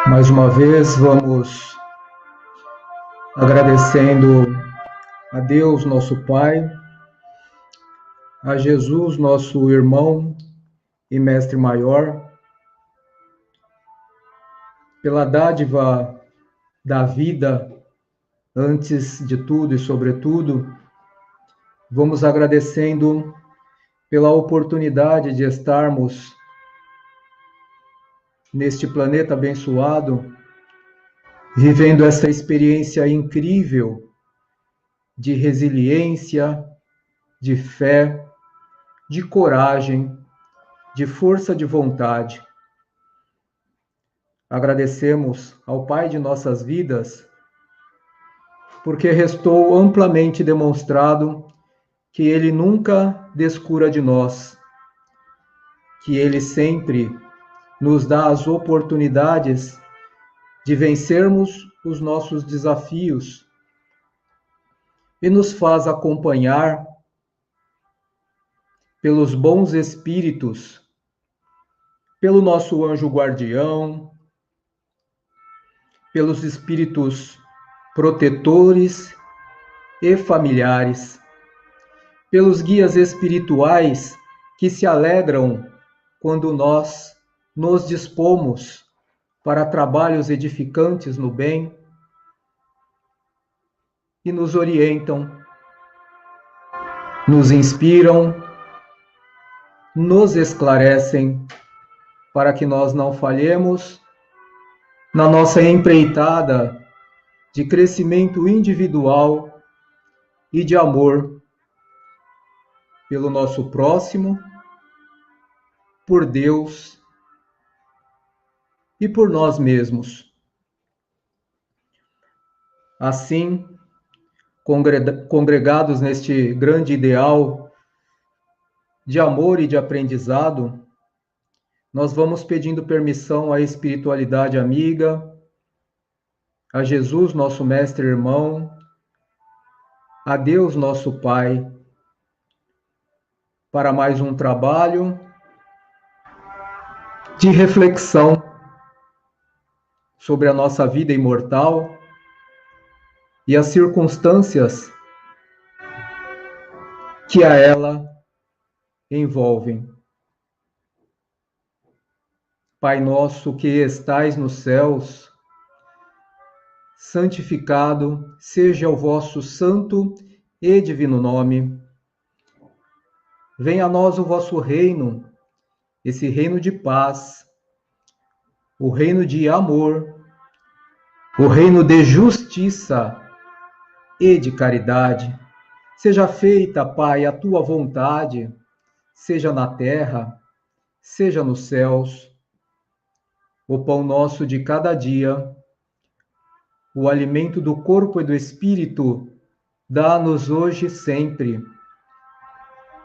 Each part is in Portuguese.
Mais uma vez, vamos agradecendo a Deus, nosso Pai, a Jesus, nosso irmão e mestre maior, pela dádiva da vida, antes de tudo e sobretudo, vamos agradecendo pela oportunidade de estarmos neste planeta abençoado, vivendo essa experiência incrível de resiliência, de fé, de coragem, de força de vontade. Agradecemos ao Pai de nossas vidas, porque restou amplamente demonstrado que Ele nunca descura de nós, que Ele sempre nos dá as oportunidades de vencermos os nossos desafios e nos faz acompanhar pelos bons espíritos, pelo nosso anjo guardião, pelos espíritos protetores e familiares, pelos guias espirituais que se alegram quando nós nos dispomos para trabalhos edificantes no bem e nos orientam, nos inspiram, nos esclarecem para que nós não falhemos na nossa empreitada de crescimento individual e de amor pelo nosso próximo, por Deus e por nós mesmos. Assim, congregados neste grande ideal de amor e de aprendizado, nós vamos pedindo permissão à espiritualidade amiga, a Jesus, nosso mestre irmão, a Deus, nosso Pai, para mais um trabalho de reflexão sobre a nossa vida imortal e as circunstâncias que a ela envolvem. Pai nosso que estais nos céus, santificado seja o vosso santo e divino nome. Venha a nós o vosso reino, esse reino de paz, o reino de amor, o reino de justiça e de caridade. Seja feita, Pai, a tua vontade, seja na terra, seja nos céus. O pão nosso de cada dia, o alimento do corpo e do espírito, dá-nos hoje e sempre.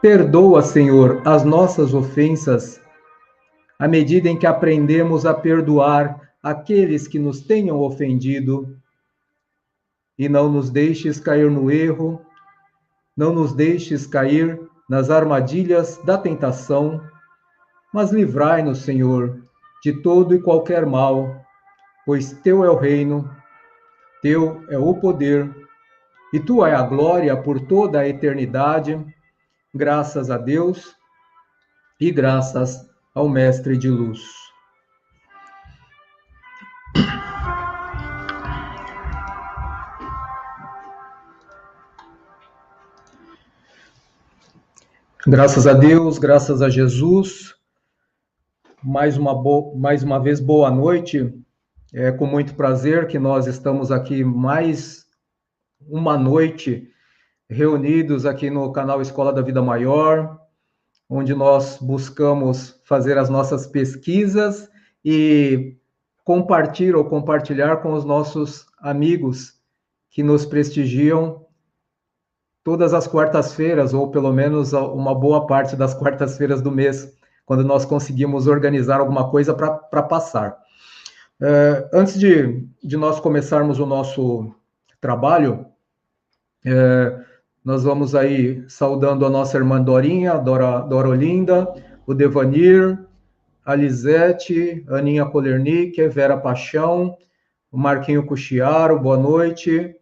Perdoa, Senhor, as nossas ofensas, à medida em que aprendemos a perdoar aqueles que nos tenham ofendido. E não nos deixes cair no erro, não nos deixes cair nas armadilhas da tentação, mas livrai-nos, Senhor, de todo e qualquer mal, pois teu é o reino, teu é o poder, e tua é a glória por toda a eternidade. Graças a Deus e graças ao Mestre de Luz. Graças a Deus, graças a Jesus. Mais uma vez, boa noite. É com muito prazer que nós estamos aqui mais uma noite reunidos aqui no canal Escola da Vida Maior, onde nós buscamos fazer as nossas pesquisas e compartilhar com os nossos amigos que nos prestigiam todas as quartas-feiras, ou pelo menos uma boa parte das quartas-feiras do mês, quando nós conseguimos organizar alguma coisa para passar. Antes de nós começarmos o nosso trabalho, Nós vamos aí saudando a nossa irmã Dorinha, Dora Olinda, o Devanir, a Lisete, Aninha Kolernick, Vera Paixão, o Marquinho Cuxiaro, boa noite.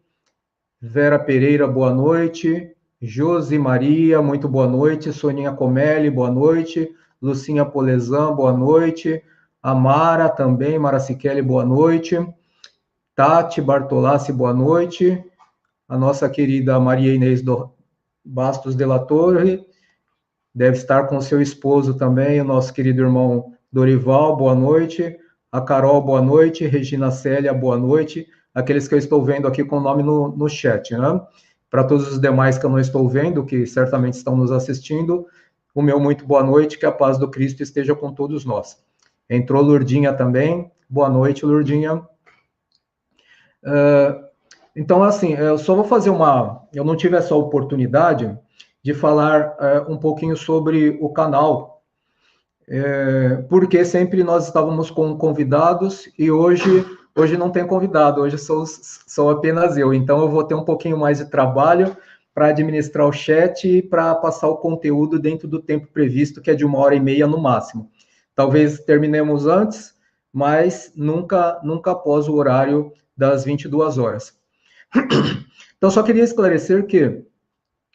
Vera Pereira, boa noite. Josi Maria, muito boa noite. Soninha Comelli, boa noite. Lucinha Polezan, boa noite. Amara também, Mara Siquelli, boa noite. Tati Bartolassi, boa noite. A nossa querida Maria Inês Bastos de la Torre, deve estar com seu esposo também, o nosso querido irmão Dorival, boa noite. A Carol, boa noite. Regina Célia, boa noite. Aqueles que eu estou vendo aqui com o nome no chat, né? Para todos os demais que eu não estou vendo, que certamente estão nos assistindo, o meu muito boa noite, que a paz do Cristo esteja com todos nós. Entrou Lourdinha também, boa noite, Lourdinha. Então, assim, eu só vou fazer eu não tive essa oportunidade de falar um pouquinho sobre o canal, porque sempre nós estávamos com convidados e hoje não tem convidado, hoje sou apenas eu, então eu vou ter um pouquinho mais de trabalho para administrar o chat e para passar o conteúdo dentro do tempo previsto, que é de 1h30 no máximo. Talvez terminemos antes, mas nunca após o horário das 22 horas. Então, só queria esclarecer que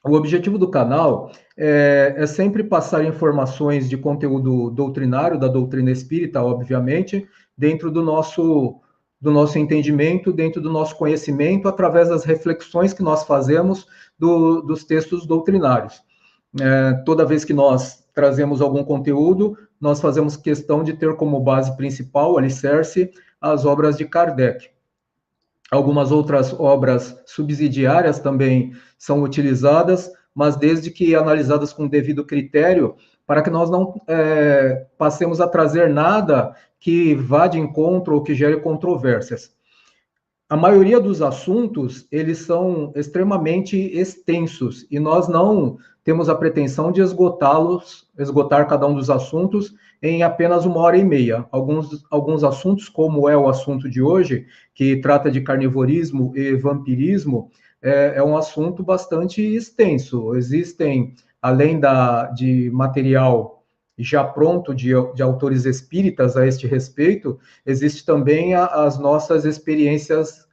o objetivo do canal é sempre passar informações de conteúdo doutrinário, da doutrina espírita, obviamente, dentro do nosso entendimento, dentro do nosso conhecimento, através das reflexões que nós fazemos dos textos doutrinários. Toda vez que nós trazemos algum conteúdo, nós fazemos questão de ter como base principal, alicerce, as obras de Kardec. Algumas outras obras subsidiárias também são utilizadas, mas desde que analisadas com devido critério, para que nós não passemos a trazer nada que vá de encontro ou que gere controvérsias. A maioria dos assuntos, eles são extremamente extensos, e nós não temos a pretensão de esgotar cada um dos assuntos em apenas 1h30. Alguns assuntos, como é o assunto de hoje, que trata de carnivorismo e vampirismo, é um assunto bastante extenso. Existem, além de material já pronto de autores espíritas a este respeito, existe também as nossas experiências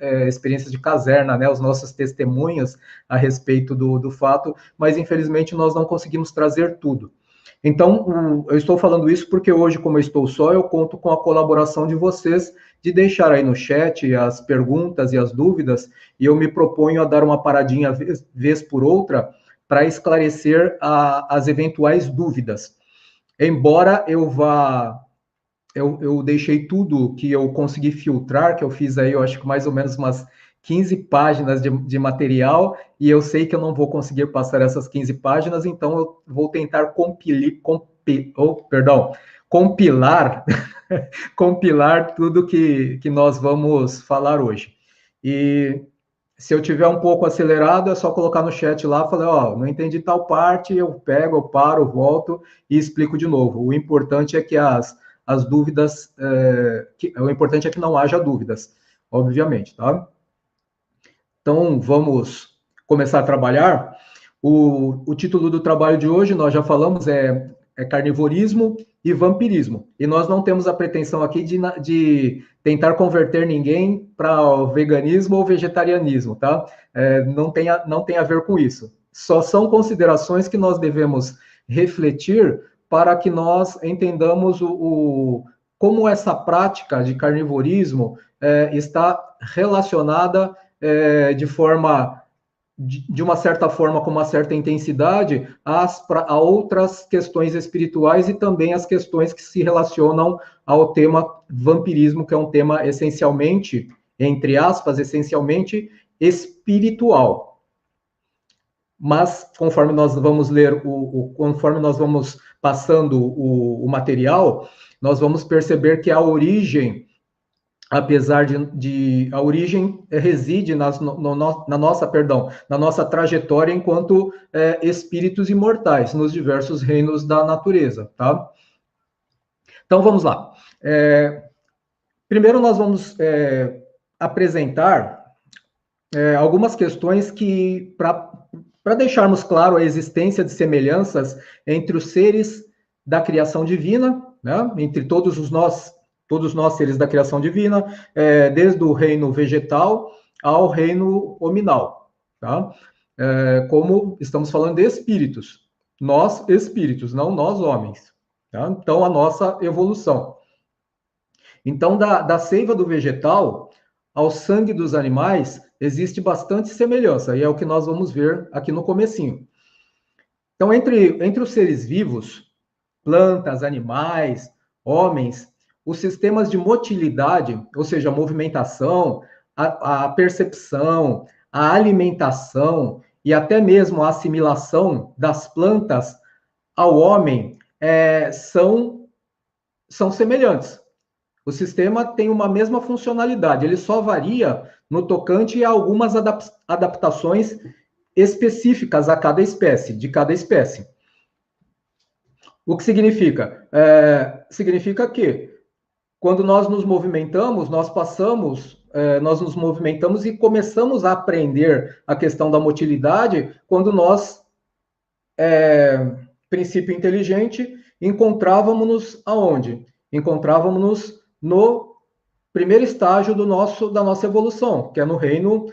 de caserna, né, os nossos testemunhos a respeito do fato, mas infelizmente nós não conseguimos trazer tudo. Então, eu estou falando isso porque hoje, como eu estou só, eu conto com a colaboração de vocês, de deixar aí no chat as perguntas e as dúvidas, e eu me proponho a dar uma paradinha vez por outra para esclarecer as eventuais dúvidas. Embora eu deixei tudo que eu consegui filtrar, que eu fiz aí, eu acho que mais ou menos umas 15 páginas de material, e eu sei que eu não vou conseguir passar essas 15 páginas, então eu vou tentar compilar compilar tudo que nós vamos falar hoje. E se eu tiver um pouco acelerado, é só colocar no chat lá, falar, não entendi tal parte, eu pego, eu paro, volto e explico de novo. O importante é que as dúvidas, o importante é que não haja dúvidas, obviamente, tá? Então, vamos começar a trabalhar. O título do trabalho de hoje, nós já falamos, é carnivorismo e vampirismo. E nós não temos a pretensão aqui de tentar converter ninguém para o veganismo ou vegetarianismo, tá? Não tem a ver com isso. Só são considerações que nós devemos refletir para que nós entendamos como essa prática de carnivorismo está relacionada de uma certa forma, com uma certa intensidade, a outras questões espirituais e também as questões que se relacionam ao tema vampirismo, que é um tema essencialmente, entre aspas, essencialmente espiritual. Mas, conforme nós vamos ler, conforme nós vamos passando o material, nós vamos perceber que a origem, apesar a origem reside na nossa trajetória enquanto espíritos imortais nos diversos reinos da natureza, tá? Então, vamos lá. Primeiro, nós vamos apresentar algumas questões que, para deixarmos claro a existência de semelhanças entre os seres da criação divina, né? Entre todos nós seres da criação divina, desde o reino vegetal ao reino hominal, tá? Como estamos falando de espíritos, nós espíritos, não nós homens, tá? Então, a nossa evolução. Então, da seiva do vegetal ao sangue dos animais, existe bastante semelhança, e é o que nós vamos ver aqui no comecinho. Então, entre os seres vivos, plantas, animais, homens, os sistemas de motilidade, ou seja, a movimentação, a percepção, a alimentação e até mesmo a assimilação das plantas ao homem são semelhantes. O sistema tem uma mesma funcionalidade, ele só varia no tocante a algumas adaptações específicas a cada espécie, de cada espécie. O que significa? Significa que quando nós nos movimentamos, nós nos movimentamos e começamos a aprender a questão da motilidade quando nós, princípio inteligente, encontrávamos-nos aonde? Encontrávamos-nos no primeiro estágio da nossa evolução, que é no reino,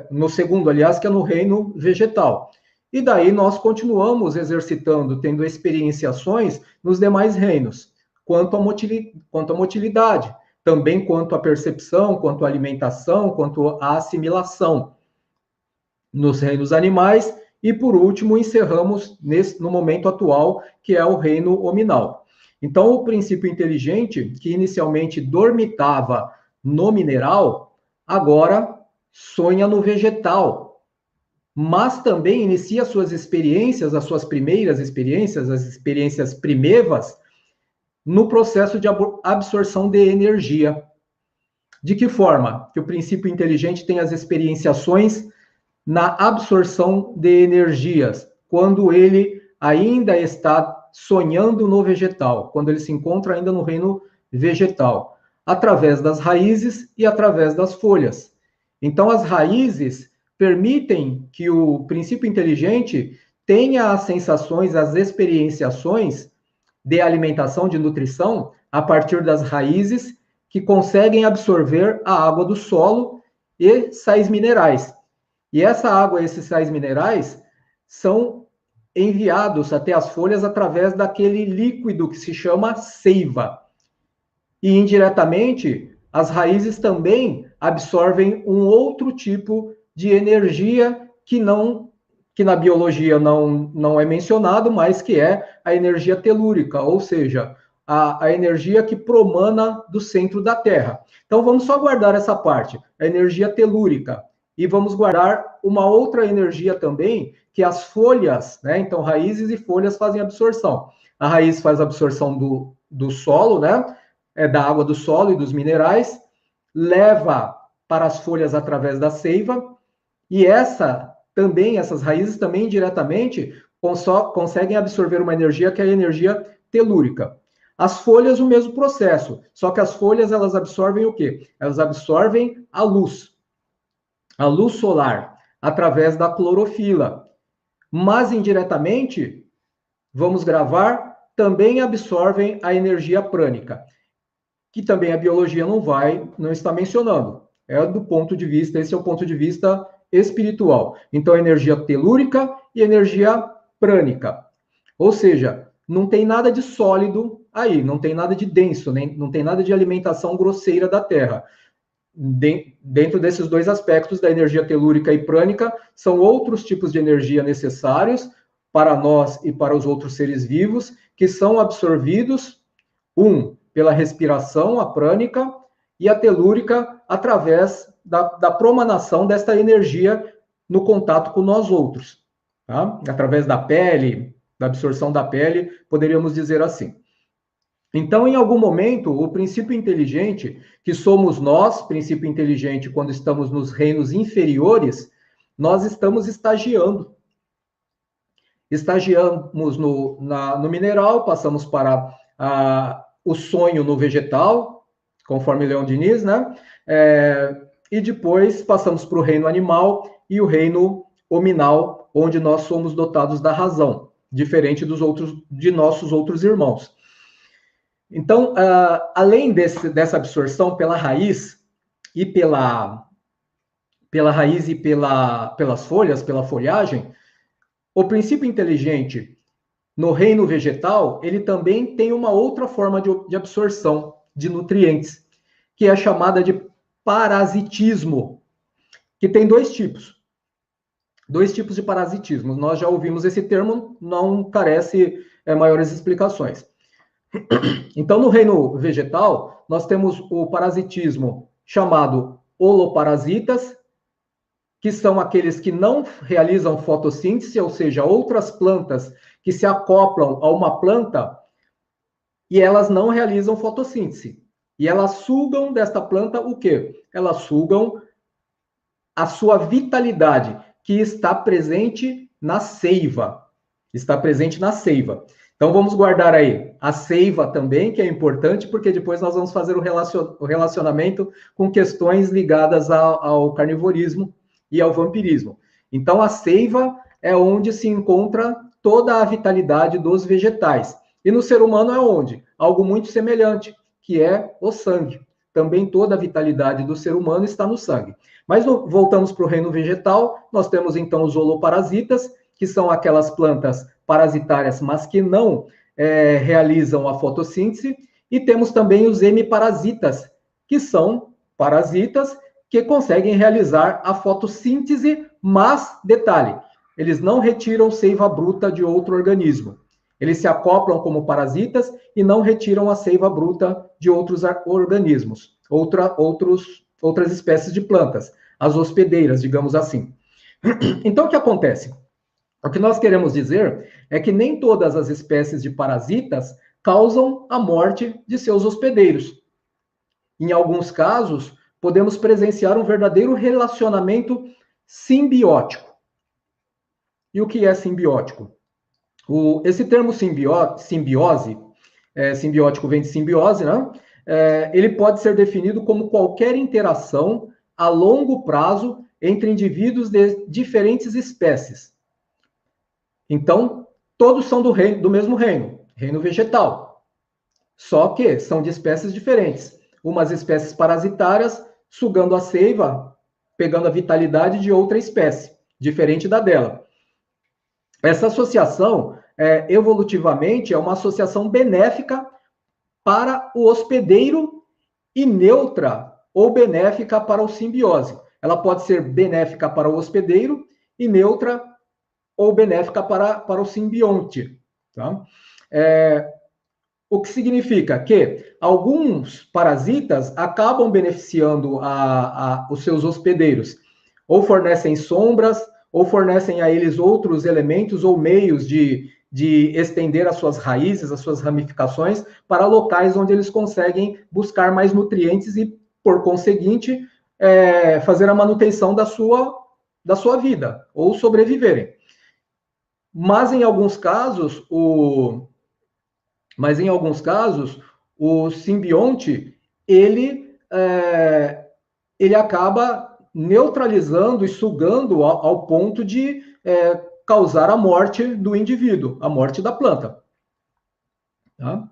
no segundo, aliás, que é no reino vegetal. E daí nós continuamos exercitando, tendo experienciações nos demais reinos, quanto à motilidade, também quanto à percepção, quanto à alimentação, quanto à assimilação nos reinos animais, e por último encerramos no momento atual, que é o reino hominal. Então, o princípio inteligente, que inicialmente dormitava no mineral, agora sonha no vegetal, mas também inicia suas experiências, as suas primeiras experiências, as experiências primevas, no processo de absorção de energia. De que forma? Que o princípio inteligente tem as experienciações na absorção de energias, quando ele ainda está sonhando no vegetal, quando ele se encontra ainda no reino vegetal, através das raízes e através das folhas. Então, as raízes permitem que o princípio inteligente tenha as sensações, as experienciações de alimentação, de nutrição, a partir das raízes que conseguem absorver a água do solo e sais minerais. E essa água e esses sais minerais são enviados até as folhas através daquele líquido que se chama seiva. E indiretamente, as raízes também absorvem um outro tipo de energia que na biologia não é mencionado, mas que é a energia telúrica, ou seja, a energia que promana do centro da Terra. Então vamos só guardar essa parte, a energia telúrica. E vamos guardar uma outra energia também, que as folhas, né? Então, raízes e folhas fazem absorção. A raiz faz absorção do solo, né? Da água do solo e dos minerais, leva para as folhas através da seiva, e essas raízes também diretamente conseguem absorver uma energia que é a energia telúrica. As folhas, o mesmo processo, só que as folhas, elas absorvem o quê? Elas absorvem a luz solar, através da clorofila. Mas, indiretamente, vamos gravar, também absorvem a energia prânica, que também a biologia não está mencionando. Esse é o ponto de vista espiritual. Então, energia telúrica e energia prânica. Ou seja, não tem nada de sólido aí, não tem nada de denso, não tem nada de alimentação grosseira da Terra. Dentro desses dois aspectos, da energia telúrica e prânica, são outros tipos de energia necessários para nós e para os outros seres vivos, que são absorvidos, pela respiração, a prânica, e a telúrica, através da promanação desta energia no contato com nós outros, tá? Através da pele, da absorção da pele, poderíamos dizer assim. Então, em algum momento, o princípio inteligente, que somos nós, princípio inteligente, quando estamos nos reinos inferiores, nós estamos estagiando. Estagiamos no mineral, passamos para o sonho no vegetal, conforme Leon Diniz, né? E depois passamos para o reino animal e o reino hominal, onde nós somos dotados da razão, diferente de nossos outros irmãos. Então, além dessa absorção pela raiz e pelas folhas, pela folhagem, o princípio inteligente no reino vegetal, ele também tem uma outra forma de absorção de nutrientes, que é chamada de parasitismo, que tem dois tipos de parasitismo. Nós já ouvimos esse termo, não carece maiores explicações. Então, no reino vegetal, nós temos o parasitismo chamado holoparasitas, que são aqueles que não realizam fotossíntese, ou seja, outras plantas que se acoplam a uma planta e elas não realizam fotossíntese. E elas sugam desta planta o quê? Elas sugam a sua vitalidade, que está presente na seiva. Está presente na seiva. Então, vamos guardar aí a seiva também, que é importante, porque depois nós vamos fazer o relacionamento com questões ligadas ao carnivorismo e ao vampirismo. Então, a seiva é onde se encontra toda a vitalidade dos vegetais. E no ser humano é onde? Algo muito semelhante, que é o sangue. Também toda a vitalidade do ser humano está no sangue. Mas voltamos para o reino vegetal, nós temos então os holoparasitas, que são aquelas plantas parasitárias, mas que não realizam a fotossíntese, e temos também os hemiparasitas, que são parasitas que conseguem realizar a fotossíntese, mas, detalhe, eles não retiram seiva bruta de outro organismo. Eles se acoplam como parasitas e não retiram a seiva bruta de outros organismos, outras espécies de plantas, as hospedeiras, digamos assim. Então, o que acontece? O que nós queremos dizer é que nem todas as espécies de parasitas causam a morte de seus hospedeiros. Em alguns casos, podemos presenciar um verdadeiro relacionamento simbiótico. E o que é simbiótico? Esse termo simbiose, simbiótico vem de simbiose, né? Ele pode ser definido como qualquer interação a longo prazo entre indivíduos de diferentes espécies. Então, todos são do mesmo reino vegetal. Só que são de espécies diferentes. Umas espécies parasitárias sugando a seiva, pegando a vitalidade de outra espécie, diferente da dela. Essa associação, evolutivamente, é uma associação benéfica para o hospedeiro e neutra ou benéfica para o simbiose. Ela pode ser benéfica para o hospedeiro e neutra ou benéfica para o simbionte. Tá? O que significa que alguns parasitas acabam beneficiando os seus hospedeiros, ou fornecem sombras, ou fornecem a eles outros elementos ou meios de estender as suas raízes, as suas ramificações, para locais onde eles conseguem buscar mais nutrientes e, por conseguinte, fazer a manutenção da sua vida, ou sobreviverem. Mas em alguns casos, o simbionte, ele acaba neutralizando e sugando ao ponto de causar a morte do indivíduo, a morte da planta. Tá?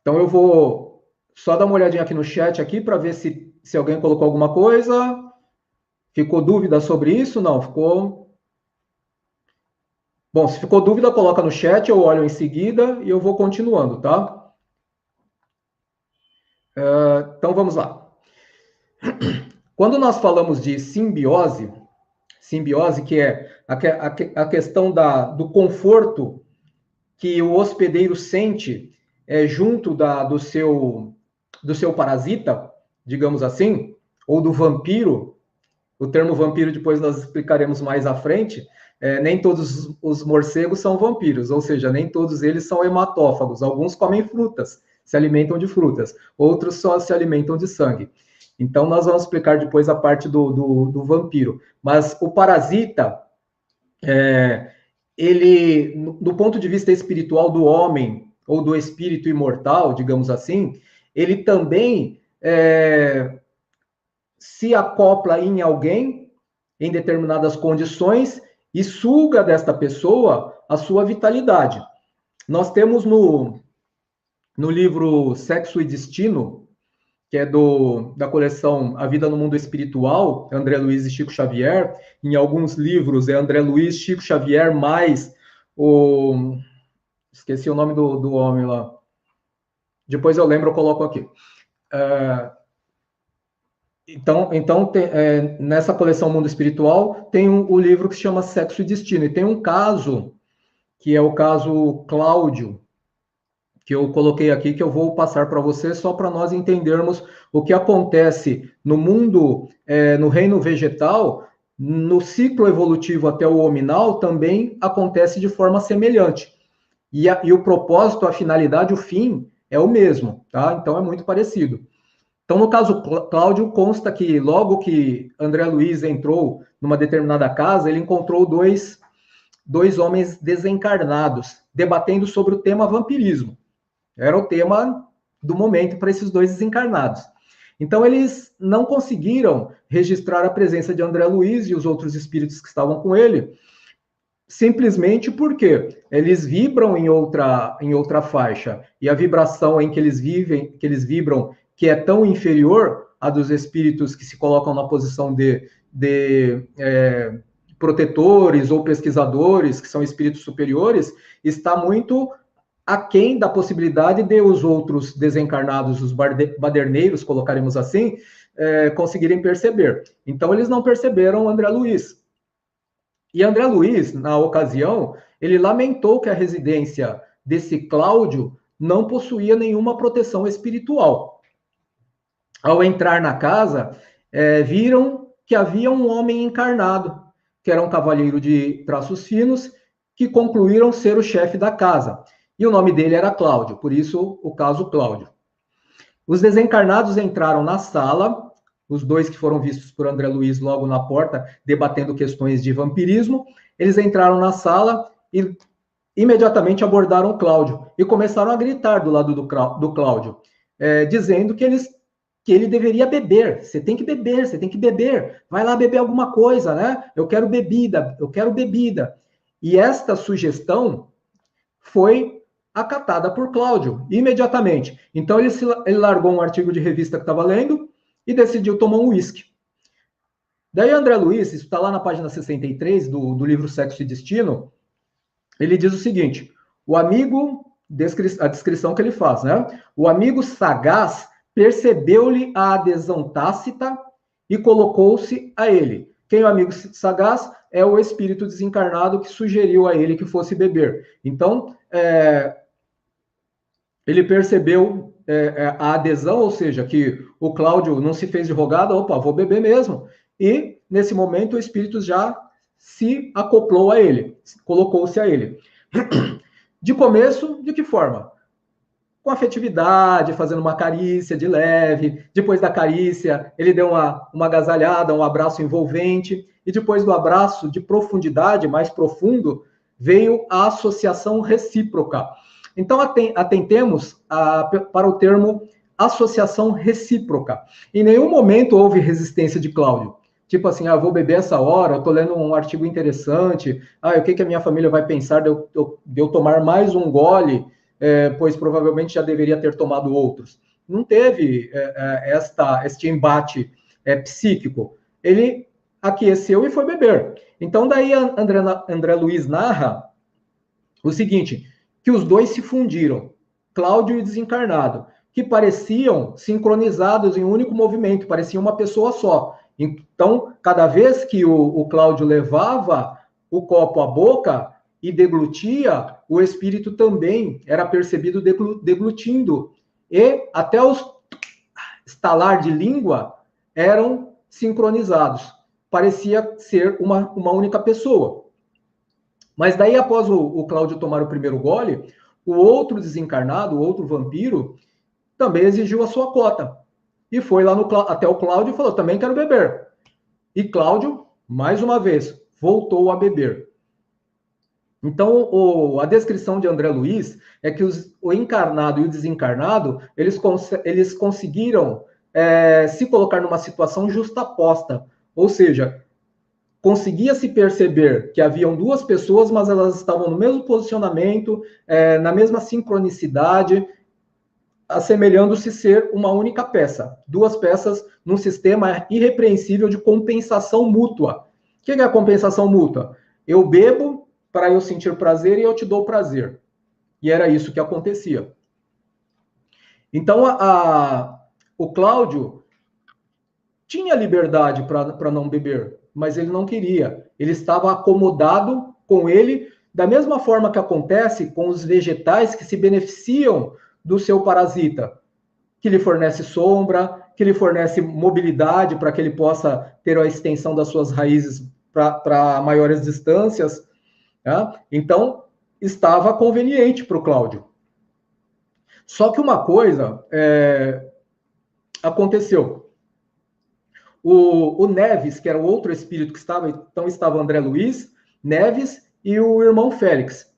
Então eu vou só dar uma olhadinha aqui no chat aqui para ver se alguém colocou alguma coisa. Ficou dúvida sobre isso? Não, ficou... Bom, se ficou dúvida, coloca no chat, eu olho em seguida e eu vou continuando, tá? Então, vamos lá. Quando nós falamos de simbiose, que é a questão do conforto que o hospedeiro sente junto do seu parasita, digamos assim, ou do vampiro. O termo vampiro depois nós explicaremos mais à frente. Nem todos os morcegos são vampiros, ou seja, nem todos eles são hematófagos. Alguns comem frutas, se alimentam de frutas, outros só se alimentam de sangue. Então, nós vamos explicar depois a parte do vampiro. Mas o parasita, ele, do ponto de vista espiritual do homem, ou do espírito imortal, digamos assim, ele também se acopla em alguém, em determinadas condições, e suga desta pessoa a sua vitalidade. Nós temos no livro Sexo e Destino, que é da coleção A Vida no Mundo Espiritual, André Luiz e Chico Xavier. Em alguns livros é André Luiz, Chico Xavier, mais o... Esqueci o nome do homem lá. Depois eu lembro, eu coloco aqui. Nessa coleção Mundo Espiritual, tem o livro que se chama Sexo e Destino. E tem um caso, que é o caso Cláudio, que eu coloquei aqui, que eu vou passar para você, só para nós entendermos o que acontece no mundo, no reino vegetal, no ciclo evolutivo até o hominal, também acontece de forma semelhante. E o propósito, a finalidade, o fim, é o mesmo, tá? Então, é muito parecido. Então, no caso Cláudio, consta que logo que André Luiz entrou numa determinada casa, ele encontrou dois homens desencarnados, debatendo sobre o tema vampirismo. Era o tema do momento para esses dois desencarnados. Então, eles não conseguiram registrar a presença de André Luiz e os outros espíritos que estavam com ele, simplesmente porque eles vibram em outra faixa, e a vibração em que eles vibram, que é tão inferior à dos espíritos que se colocam na posição de protetores ou pesquisadores, que são espíritos superiores, está muito aquém da possibilidade de os outros desencarnados, os baderneiros, colocaremos assim, conseguirem perceber. Então, eles não perceberam André Luiz. E André Luiz, na ocasião, ele lamentou que a residência desse Cláudio não possuía nenhuma proteção espiritual. Ao entrar na casa, viram que havia um homem encarnado, que era um cavalheiro de traços finos, que concluíram ser o chefe da casa. E o nome dele era Cláudio, por isso o caso Cláudio. Os desencarnados entraram na sala, os dois que foram vistos por André Luiz logo na porta, debatendo questões de vampirismo, eles entraram na sala e imediatamente abordaram Cláudio e começaram a gritar do lado do Cláudio, dizendo que ele deveria beber. Você tem que beber, você tem que beber. Vai lá beber alguma coisa, né? Eu quero bebida, eu quero bebida. E esta sugestão foi acatada por Cláudio, imediatamente. Então, ele largou um artigo de revista que estava lendo e decidiu tomar um uísque. Daí, André Luiz, isso está lá na página 63 do livro Sexo e Destino, ele diz o seguinte, a descrição que ele faz, né? O amigo sagaz percebeu-lhe a adesão tácita e colocou-se a ele. Quem é o amigo sagaz? É o espírito desencarnado que sugeriu a ele que fosse beber. Então, ele percebeu a adesão, ou seja, que o Cláudio não se fez de rogada, opa, vou beber mesmo. E, nesse momento, o espírito já se acoplou a ele, colocou-se a ele. De começo, de que forma? Com afetividade, fazendo uma carícia de leve. Depois da carícia, ele deu uma agasalhada, um abraço envolvente. E depois do abraço de profundidade, mais profundo, veio a associação recíproca. Então, atentemos para o termo associação recíproca. Em nenhum momento houve resistência de Cláudio. Tipo assim, vou beber essa hora, eu estou lendo um artigo interessante, o que a minha família vai pensar de eu tomar mais um gole, pois provavelmente já deveria ter tomado outros. Não teve este embate psíquico. Ele aqueceu e foi beber. Então, daí André Luiz narra o seguinte, que os dois se fundiram, Cláudio e desencarnado, que pareciam sincronizados em um único movimento, pareciam uma pessoa só. Então, cada vez que o Cláudio levava o copo à boca e deglutia, o espírito também era percebido deglutindo. E até os estalar de língua eram sincronizados. Parecia ser uma única pessoa. Mas daí, após o Cláudio tomar o primeiro gole, o outro desencarnado, o outro vampiro, também exigiu a sua cota. E foi lá até o Cláudio e falou, também quero beber. E Cláudio, mais uma vez, voltou a beber. Então, a descrição de André Luiz é que o encarnado e o desencarnado, eles conseguiram se colocar numa situação justaposta. Ou seja, conseguia se perceber que haviam duas pessoas, mas elas estavam no mesmo posicionamento, na mesma sincronicidade, assemelhando-se ser uma única peça. Duas peças num sistema irrepreensível de compensação mútua. O que é a compensação mútua? Eu bebo para eu sentir prazer e eu te dou prazer. E era isso que acontecia. Então, o Cláudio tinha liberdade para não beber, mas ele não queria. Ele estava acomodado com ele, da mesma forma que acontece com os vegetais que se beneficiam do seu parasita, que lhe fornece sombra, que lhe fornece mobilidade para que ele possa ter a extensão das suas raízes para maiores distâncias. Tá? Então, estava conveniente para o Cláudio. Só que uma coisa aconteceu. O Neves, que era o outro espírito que estava, então estava o André Luiz, Neves e o irmão Félix.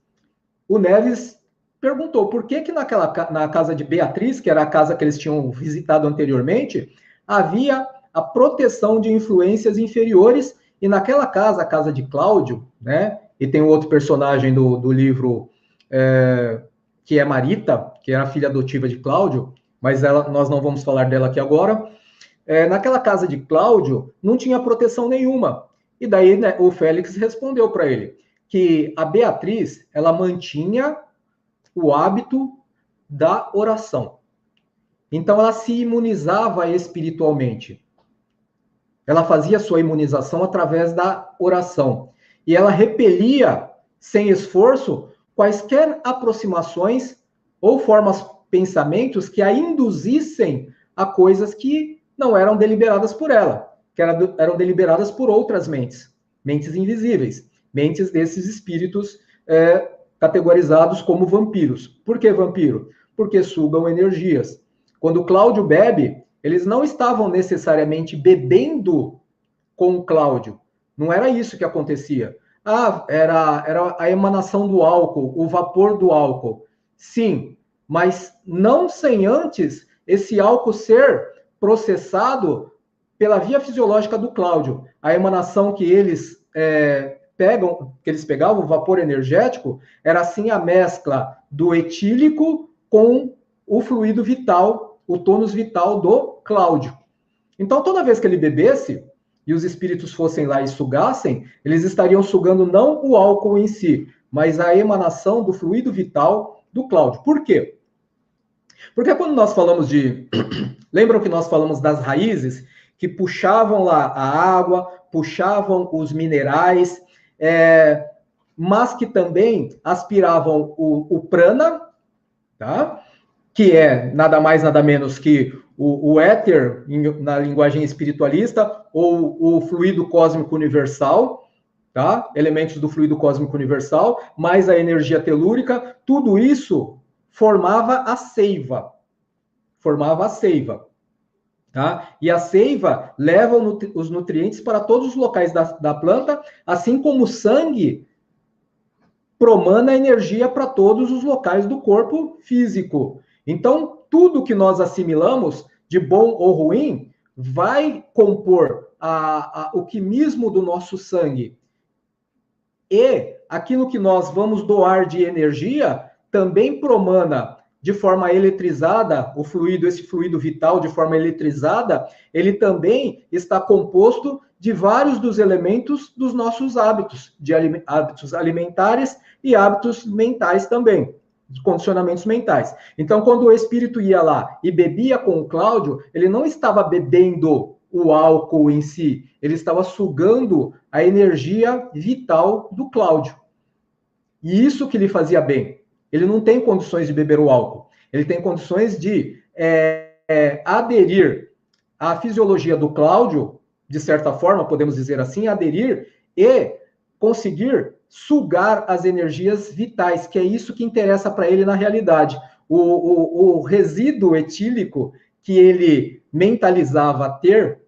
O Neves perguntou por que na casa de Beatriz, que era a casa que eles tinham visitado anteriormente, havia a proteção de influências inferiores, e naquela casa, a casa de Cláudio, né? E tem um outro personagem do livro que é Marita, que é a filha adotiva de Cláudio, mas nós não vamos falar dela aqui agora. Naquela casa de Cláudio, não tinha proteção nenhuma. E daí, né, o Félix respondeu para ele que a Beatriz, ela mantinha o hábito da oração. Então, ela se imunizava espiritualmente. Ela fazia sua imunização através da oração. E ela repelia, sem esforço, quaisquer aproximações ou pensamentos que a induzissem a coisas que não eram deliberadas por ela, que eram deliberadas por outras mentes, mentes invisíveis, mentes desses espíritos categorizados como vampiros. Por que vampiro? Porque sugam energias. Quando o Cláudio bebe, eles não estavam necessariamente bebendo com o Cláudio. Não era isso que acontecia. Era a emanação do álcool, o vapor do álcool. Sim, mas não sem antes esse álcool ser processado pela via fisiológica do Cláudio. A emanação que eles pegavam, o vapor energético, era assim a mescla do etílico com o fluido vital, o tônus vital do Cláudio. Então, toda vez que ele bebesse, e os espíritos fossem lá e sugassem, eles estariam sugando não o álcool em si, mas a emanação do fluido vital do Cláudio. Por quê? Porque quando nós falamos lembram que nós falamos das raízes que puxavam lá a água, puxavam os minerais, mas que também aspiravam o prana, tá? Que é nada mais, nada menos que o éter, na linguagem espiritualista, ou o fluido cósmico universal, tá? Elementos do fluido cósmico universal, mais a energia telúrica, tudo isso formava a seiva. Tá? E a seiva leva os nutrientes para todos os locais da planta, assim como o sangue promana a energia para todos os locais do corpo físico. Então, tudo que nós assimilamos, de bom ou ruim, vai compor o quimismo do nosso sangue. E aquilo que nós vamos doar de energia também promana de forma eletrizada, esse fluido vital de forma eletrizada, ele também está composto de vários dos elementos dos nossos hábitos, hábitos alimentares e hábitos mentais também, de condicionamentos mentais. Então, quando o espírito ia lá e bebia com o Cláudio, ele não estava bebendo o álcool em si, ele estava sugando a energia vital do Cláudio. E isso que lhe fazia bem. Ele não tem condições de beber o álcool. Ele tem condições de aderir à fisiologia do Cláudio, de certa forma, podemos dizer assim, aderir e conseguir sugar as energias vitais, que é isso que interessa para ele na realidade. O resíduo etílico que ele mentalizava ter,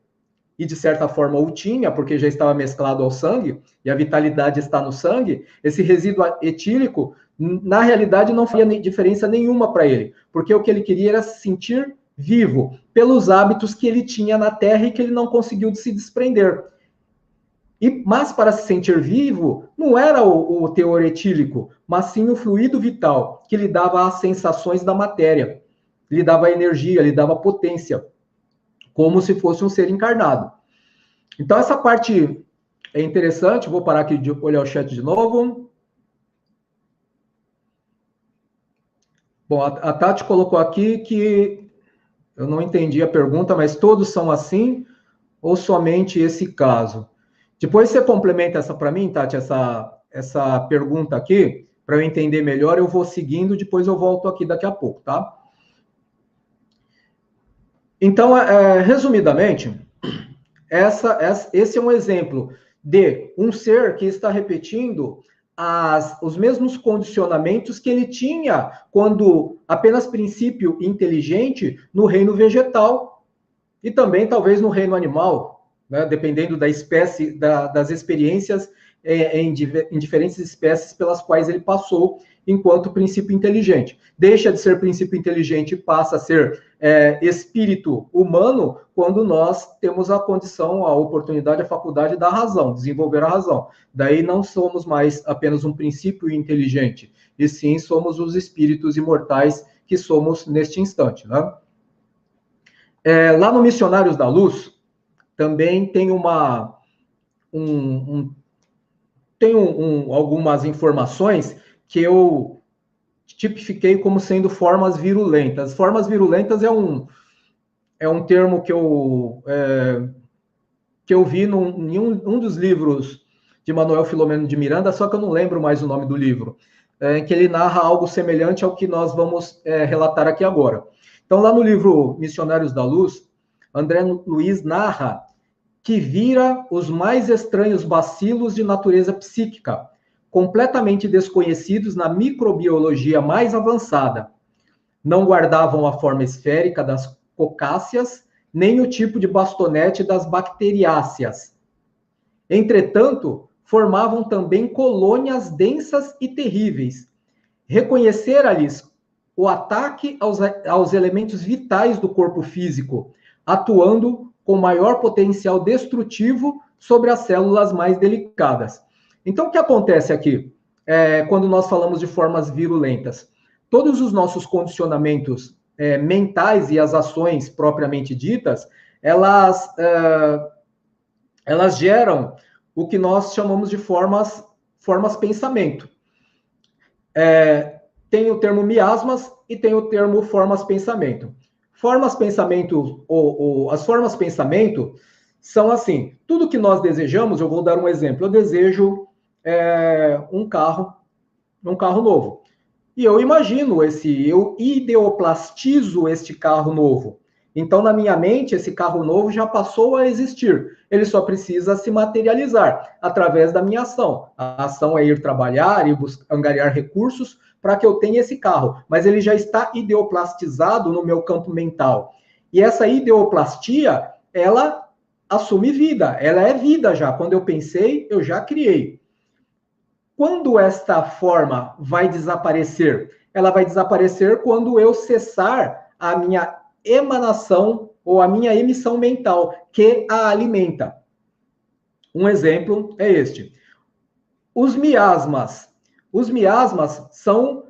e de certa forma o tinha, porque já estava mesclado ao sangue, e a vitalidade está no sangue, esse resíduo etílico, na realidade, não fazia diferença nenhuma para ele, porque o que ele queria era se sentir vivo, pelos hábitos que ele tinha na Terra e que ele não conseguiu se desprender. Mas para se sentir vivo, não era o teor etílico, mas sim o fluido vital, que lhe dava as sensações da matéria, lhe dava energia, lhe dava potência, como se fosse um ser encarnado. Então, essa parte é interessante. Vou parar aqui de olhar o chat de novo. Bom, a Tati colocou aqui que eu não entendi a pergunta, mas todos são assim ou somente esse caso? Depois você complementa essa para mim, Tati, essa pergunta aqui, para eu entender melhor. Eu vou seguindo, depois eu volto aqui daqui a pouco, tá? Então, resumidamente, esse é um exemplo de um ser que está repetindo os mesmos condicionamentos que ele tinha quando apenas princípio inteligente no reino vegetal e também talvez no reino animal, né, dependendo da espécie, das experiências em diferentes espécies pelas quais ele passou enquanto princípio inteligente. Deixa de ser princípio inteligente e passa a ser espírito humano quando nós temos a condição, a oportunidade, a faculdade da razão, desenvolver a razão. Daí não somos mais apenas um princípio inteligente, e sim somos os espíritos imortais que somos neste instante, né? Lá no Missionários da Luz, também tem algumas informações que eu tipifiquei como sendo formas virulentas. Formas virulentas é um termo que eu vi em um dos livros de Manuel Filomeno de Miranda, só que eu não lembro mais o nome do livro, em que ele narra algo semelhante ao que nós vamos relatar aqui agora. Então, lá no livro Missionários da Luz, André Luiz narra que vira os mais estranhos bacilos de natureza psíquica, completamente desconhecidos na microbiologia mais avançada. Não guardavam a forma esférica das cocáceas, nem o tipo de bastonete das bacteriáceas. Entretanto, formavam também colônias densas e terríveis. Reconhecer-lhes o ataque aos elementos vitais do corpo físico, atuando com maior potencial destrutivo sobre as células mais delicadas. Então, o que acontece aqui, quando nós falamos de formas virulentas? Todos os nossos condicionamentos mentais e as ações propriamente ditas, elas geram o que nós chamamos de formas pensamento. Tem o termo miasmas e tem o termo formas pensamento. Formas pensamento, as formas pensamento são assim: tudo que nós desejamos. Eu vou dar um exemplo. Eu desejo um carro novo. E eu imagino eu ideoplastizo este carro novo. Então, na minha mente, esse carro novo já passou a existir. Ele só precisa se materializar através da minha ação. A ação é ir trabalhar e angariar recursos para que eu tenha esse carro. Mas ele já está ideoplastizado no meu campo mental. E essa ideoplastia, ela assume vida. Ela é vida já. Quando eu pensei, eu já criei. Quando esta forma vai desaparecer? Ela vai desaparecer quando eu cessar a minha emanação ou a minha emissão mental, que a alimenta. Um exemplo é este. Os miasmas. Os miasmas são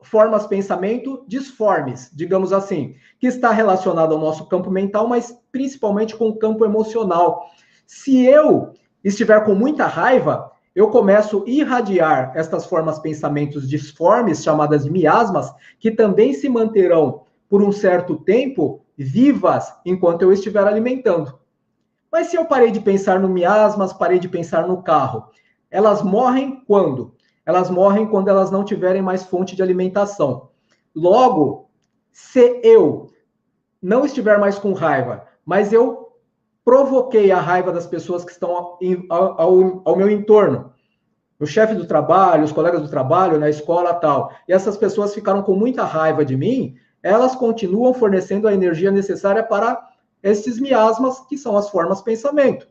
formas pensamento disformes, digamos assim, que está relacionado ao nosso campo mental, mas principalmente com o campo emocional. Se eu estiver com muita raiva, eu começo a irradiar estas formas pensamentos disformes, chamadas de miasmas, que também se manterão por um certo tempo vivas enquanto eu estiver alimentando. Mas se eu parei de pensar no miasmas, parei de pensar no carro, elas morrem quando? Elas morrem quando elas não tiverem mais fonte de alimentação. Logo, se eu não estiver mais com raiva, mas eu provoquei a raiva das pessoas que estão ao meu entorno, o chefe do trabalho, os colegas do trabalho, na escola tal, e essas pessoas ficaram com muita raiva de mim, elas continuam fornecendo a energia necessária para esses miasmas, que são as formas pensamento.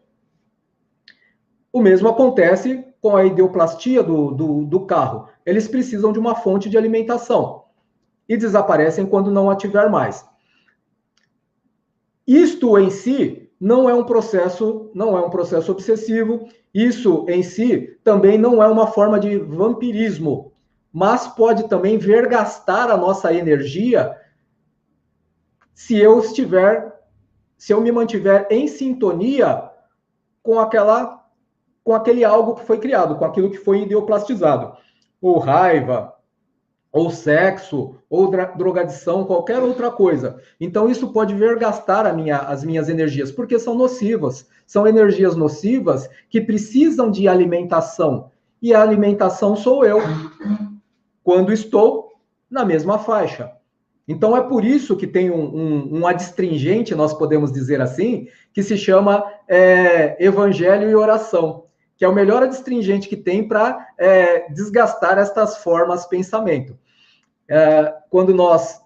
O mesmo acontece com a ideoplastia do carro. Eles precisam de uma fonte de alimentação e desaparecem quando não a tiver mais. Isto em si não é um processo obsessivo. Isso em si também não é uma forma de vampirismo, mas pode também vergastar a nossa energia se eu me mantiver em sintonia com aquele algo que foi criado, com aquilo que foi ideoplastizado, ou raiva, ou sexo, ou drogadição, qualquer outra coisa. Então, isso pode vergastar as minhas energias, porque são nocivas. São energias nocivas que precisam de alimentação. E a alimentação sou eu, quando estou na mesma faixa. Então, é por isso que tem um adstringente, nós podemos dizer assim, que se chama evangelho e oração, que é o melhor adstringente que tem para desgastar estas formas de pensamento. Quando nós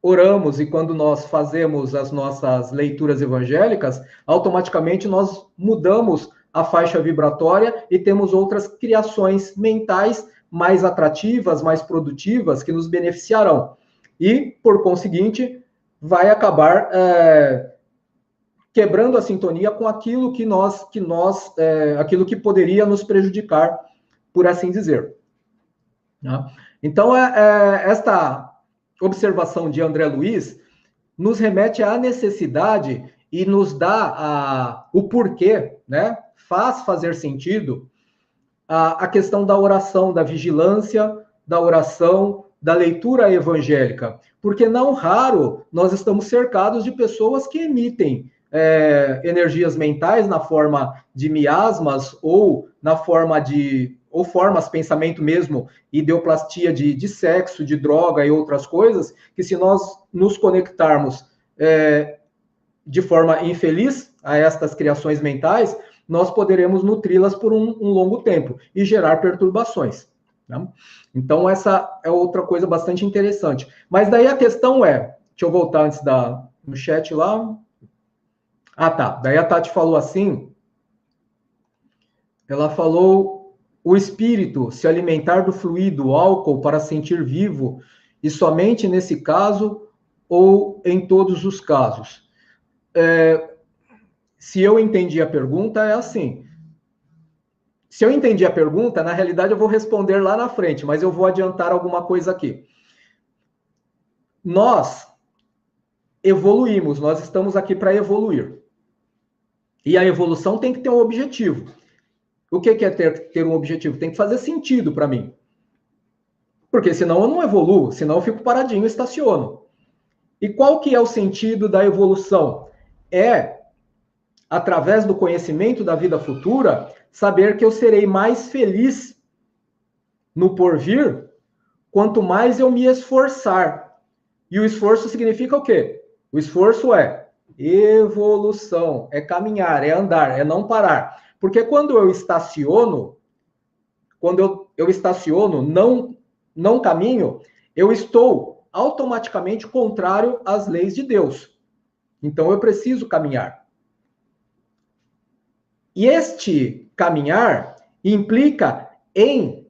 oramos e quando nós fazemos as nossas leituras evangélicas, automaticamente nós mudamos a faixa vibratória e temos outras criações mentais mais atrativas, mais produtivas, que nos beneficiarão. E, por conseguinte, vai acabar quebrando a sintonia com aquilo aquilo que poderia nos prejudicar, por assim dizer. Né? Então, esta observação de André Luiz nos remete à necessidade e nos dá o porquê, né? Faz fazer sentido a questão da oração, da vigilância, da oração, da leitura evangélica, porque não raro nós estamos cercados de pessoas que emitem energias mentais na forma de miasmas ou na forma ou formas, pensamento mesmo, ideoplastia de sexo, de droga e outras coisas, que se nós nos conectarmos de forma infeliz a estas criações mentais, nós poderemos nutri-las por um longo tempo e gerar perturbações. Né? Então, essa é outra coisa bastante interessante. Mas daí a questão deixa eu voltar antes no chat lá. Ah, tá. Daí a Tati falou assim, ela falou, o espírito se alimentar do fluido álcool para sentir vivo, e somente nesse caso ou em todos os casos? Se eu entendi a pergunta, é assim. Se eu entendi a pergunta, na realidade eu vou responder lá na frente, mas eu vou adiantar alguma coisa aqui. Nós evoluímos, nós estamos aqui para evoluir. E a evolução tem que ter um objetivo. O que é ter um objetivo? Tem que fazer sentido para mim. Porque senão eu não evoluo, senão eu fico paradinho, estaciono. E qual que é o sentido da evolução? Através do conhecimento da vida futura, saber que eu serei mais feliz no porvir, quanto mais eu me esforçar. E o esforço significa o quê? O esforço é evolução, é caminhar, é andar, é não parar. Porque quando eu estaciono, não caminho, eu estou automaticamente contrário às leis de Deus. Então eu preciso caminhar. E este caminhar implica em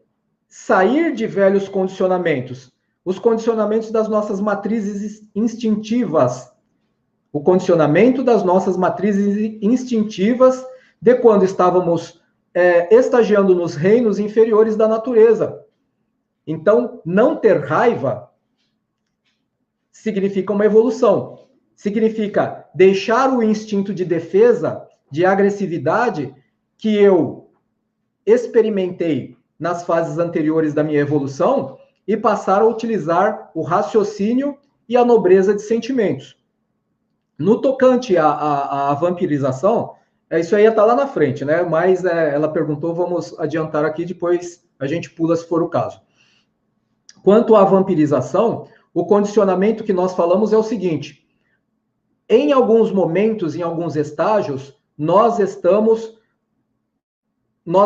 sair de velhos condicionamentos, os condicionamentos das nossas matrizes instintivas, o condicionamento das nossas matrizes instintivas de quando estávamos estagiando nos reinos inferiores da natureza. Então, não ter raiva significa uma evolução, significa deixar o instinto de defesa, de agressividade que eu experimentei nas fases anteriores da minha evolução e passar a utilizar o raciocínio e a nobreza de sentimentos. No tocante à vampirização, isso aí está lá na frente, né? Mas ela perguntou, vamos adiantar aqui, depois a gente pula se for o caso. Quanto à vampirização, o condicionamento que nós falamos é o seguinte: em alguns momentos, em alguns estágios, nós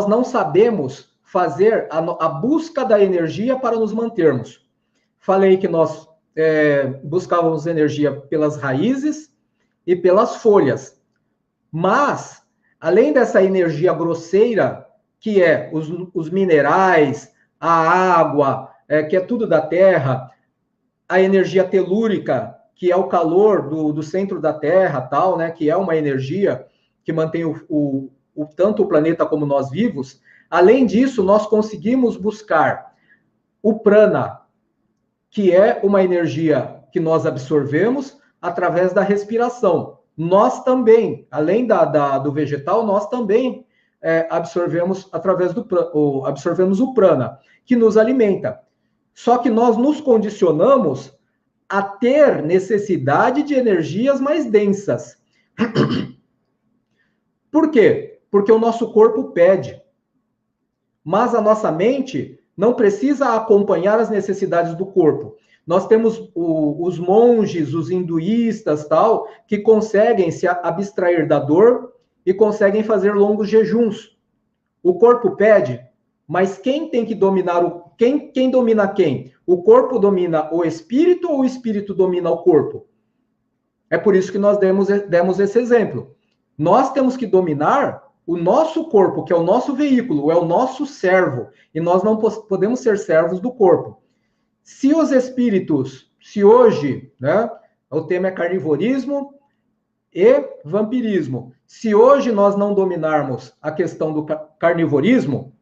não sabemos fazer a busca da energia para nos mantermos. Falei que nós buscávamos energia pelas raízes e pelas folhas. Mas, além dessa energia grosseira, que é os minerais, a água, que é tudo da terra, a energia telúrica, que é o calor do centro da Terra, tal, né, que é uma energia que mantém tanto o planeta como nós vivos. Além disso, nós conseguimos buscar o prana, que é uma energia que nós absorvemos através da respiração. Nós também, além do vegetal, nós também absorvemos absorvemos o prana, que nos alimenta. Só que nós nos condicionamos a ter necessidade de energias mais densas. Por quê? Porque o nosso corpo pede. Mas a nossa mente não precisa acompanhar as necessidades do corpo. Nós temos os monges, os hinduístas, tal, que conseguem se abstrair da dor e conseguem fazer longos jejuns. O corpo pede, mas quem tem que dominar quem domina quem? O corpo domina o espírito ou o espírito domina o corpo? É por isso que nós demos esse exemplo. Nós temos que dominar o nosso corpo, que é o nosso veículo, é o nosso servo, e nós não podemos ser servos do corpo. Se os espíritos, se hoje, né, o tema é carnivorismo e vampirismo, se hoje nós não dominarmos a questão do carnivorismo,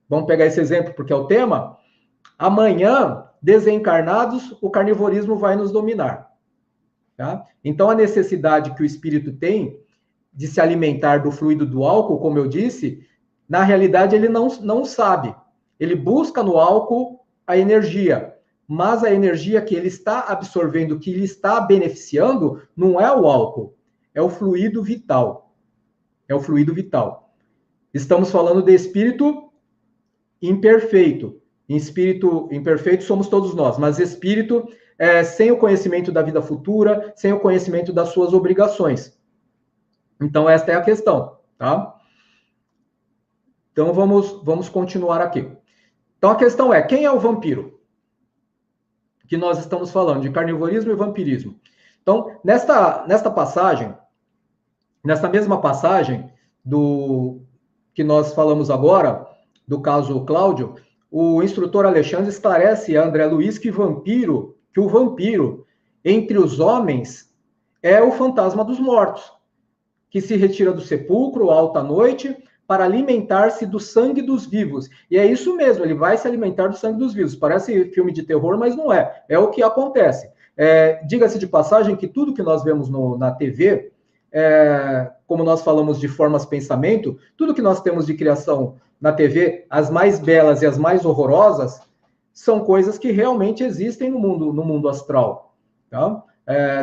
vamos pegar esse exemplo porque é o tema, amanhã, desencarnados, o carnivorismo vai nos dominar. Tá? Então, a necessidade que o espírito tem de se alimentar do fluido do álcool, como eu disse, na realidade ele não sabe. Ele busca no álcool a energia, mas a energia que ele está absorvendo, que ele está beneficiando, não é o álcool, é o fluido vital. É o fluido vital. Estamos falando de espírito imperfeito. Em espírito imperfeito somos todos nós, mas espírito sem o conhecimento da vida futura, sem o conhecimento das suas obrigações. Então, esta é a questão, tá? Então, vamos continuar aqui. Então, a questão é, quem é o vampiro? Que nós estamos falando, de carnivorismo e vampirismo. Então, nesta passagem, nesta mesma passagem que nós falamos agora, do caso Cláudio, o instrutor Alexandre esclarece a André Luiz que o vampiro, entre os homens, é o fantasma dos mortos, que se retira do sepulcro, alta noite, para alimentar-se do sangue dos vivos. E é isso mesmo, ele vai se alimentar do sangue dos vivos. Parece filme de terror, mas não é. É o que acontece. Diga-se de passagem que tudo que nós vemos na TV, como nós falamos de formas pensamento, tudo que nós temos de criação na TV, as mais belas e as mais horrorosas, são coisas que realmente existem no mundo astral. Tá?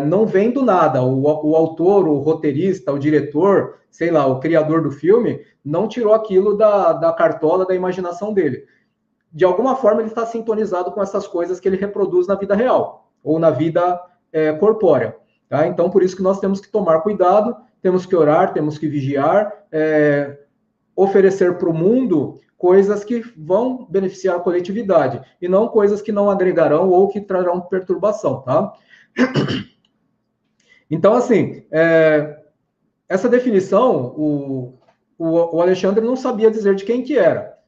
Não vem do nada. O autor, o roteirista, o diretor, sei lá, o criador do filme, não tirou aquilo da cartola da imaginação dele. De alguma forma, ele está sintonizado com essas coisas que ele reproduz na vida real, ou na vida corpórea. Tá? Então, por isso que nós temos que tomar cuidado, temos que orar, temos que vigiar, oferecer para o mundo coisas que vão beneficiar a coletividade, e não coisas que não agregarão ou que trarão perturbação, tá? Então, assim, essa definição, o Alexandre não sabia dizer de quem que era,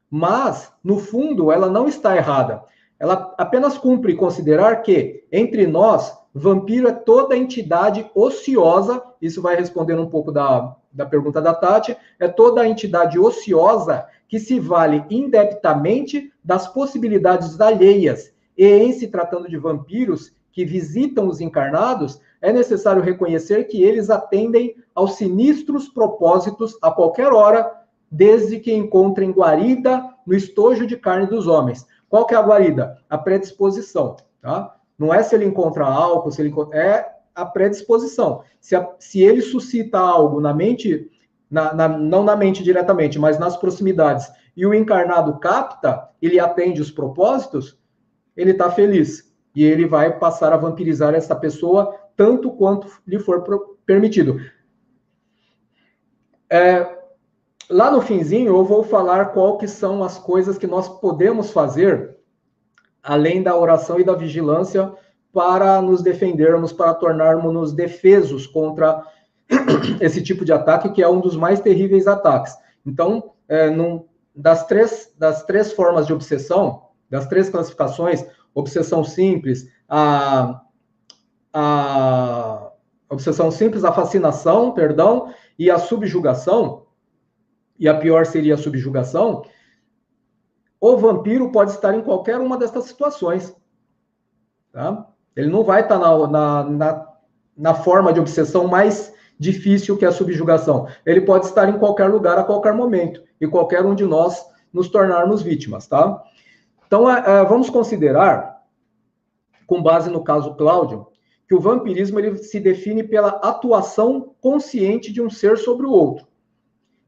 mas, no fundo, ela não está errada. Ela apenas cumpre considerar que, entre nós, vampiro é toda entidade ociosa, isso vai respondendo um pouco da pergunta da Tati, é toda entidade ociosa que se vale indebitamente das possibilidades alheias, e em se tratando de vampiros que visitam os encarnados, é necessário reconhecer que eles atendem aos sinistros propósitos a qualquer hora, desde que encontrem guarida no estojo de carne dos homens. Qual que é a guarida? A predisposição, tá? Não é se ele encontra álcool, é a predisposição. Se ele suscita algo na mente, não na mente diretamente, mas nas proximidades, e o encarnado capta, ele atende os propósitos, ele está feliz. E ele vai passar a vampirizar essa pessoa tanto quanto lhe for permitido. Lá no finzinho, eu vou falar qual que são as coisas que nós podemos fazer, além da oração e da vigilância, para nos defendermos, para tornarmos-nos defesos contra esse tipo de ataque, que é um dos mais terríveis ataques. Então, das três formas de obsessão, das três classificações, obsessão simples, a a obsessão simples, a fascinação, perdão, e a subjugação, e a pior seria a subjugação, o vampiro pode estar em qualquer uma dessas situações. Tá? Ele não vai estar na forma de obsessão mais difícil que é a subjugação. Ele pode estar em qualquer lugar, a qualquer momento, e qualquer um de nós nos tornarmos vítimas. Tá? Então, vamos considerar, com base no caso Cláudio, que o vampirismo ele se define pela atuação consciente de um ser sobre o outro,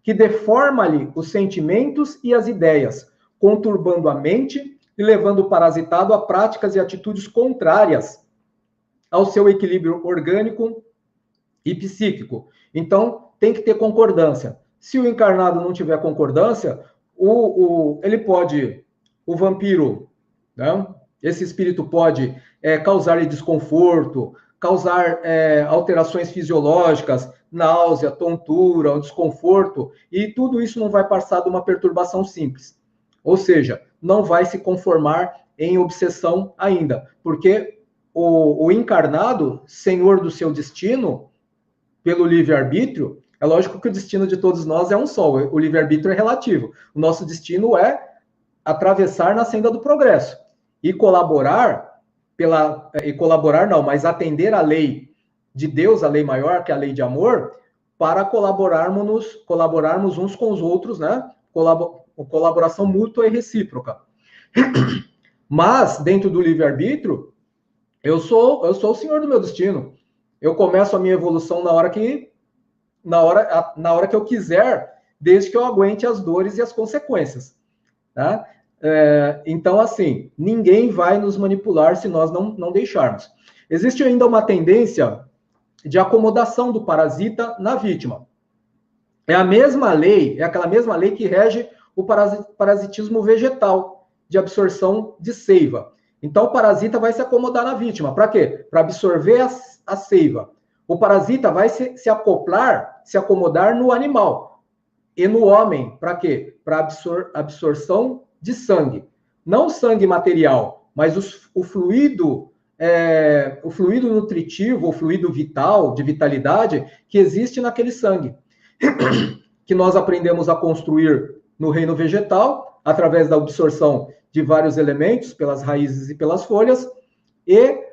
que deforma-lhe os sentimentos e as ideias, conturbando a mente e levando o parasitado a práticas e atitudes contrárias ao seu equilíbrio orgânico e psíquico. Então, tem que ter concordância. Se o encarnado não tiver concordância, ele pode, o vampiro, né? Esse espírito pode causar-lhe desconforto, causar alterações fisiológicas, náusea, tontura, o desconforto, e tudo isso não vai passar de uma perturbação simples. Ou seja, não vai se conformar em obsessão ainda, porque o encarnado, senhor do seu destino, pelo livre-arbítrio, é lógico que o destino de todos nós é um só, o livre-arbítrio é relativo. O nosso destino é atravessar na senda do progresso e colaborar mas atender à lei de Deus, a lei maior, que é a lei de amor, para colaborarmos uns com os outros, né? Colaboração mútua e recíproca. Mas, dentro do livre-arbítrio, eu sou o senhor do meu destino. Eu começo a minha evolução na hora que eu quiser, desde que eu aguente as dores e as consequências. Tá? Então, assim, ninguém vai nos manipular se nós não deixarmos. Existe ainda uma tendência de acomodação do parasita na vítima. É a mesma lei, é aquela mesma lei que rege o parasitismo vegetal, de absorção de seiva. Então, o parasita vai se acomodar na vítima. Para quê? Para absorver a seiva. O parasita vai se acomodar no animal e no homem. Para quê? Para absorção de sangue. Não sangue material, mas o fluido nutritivo, o fluido vital, de vitalidade, que existe naquele sangue. Que nós aprendemos a construir no reino vegetal, através da absorção de vários elementos, pelas raízes e pelas folhas, e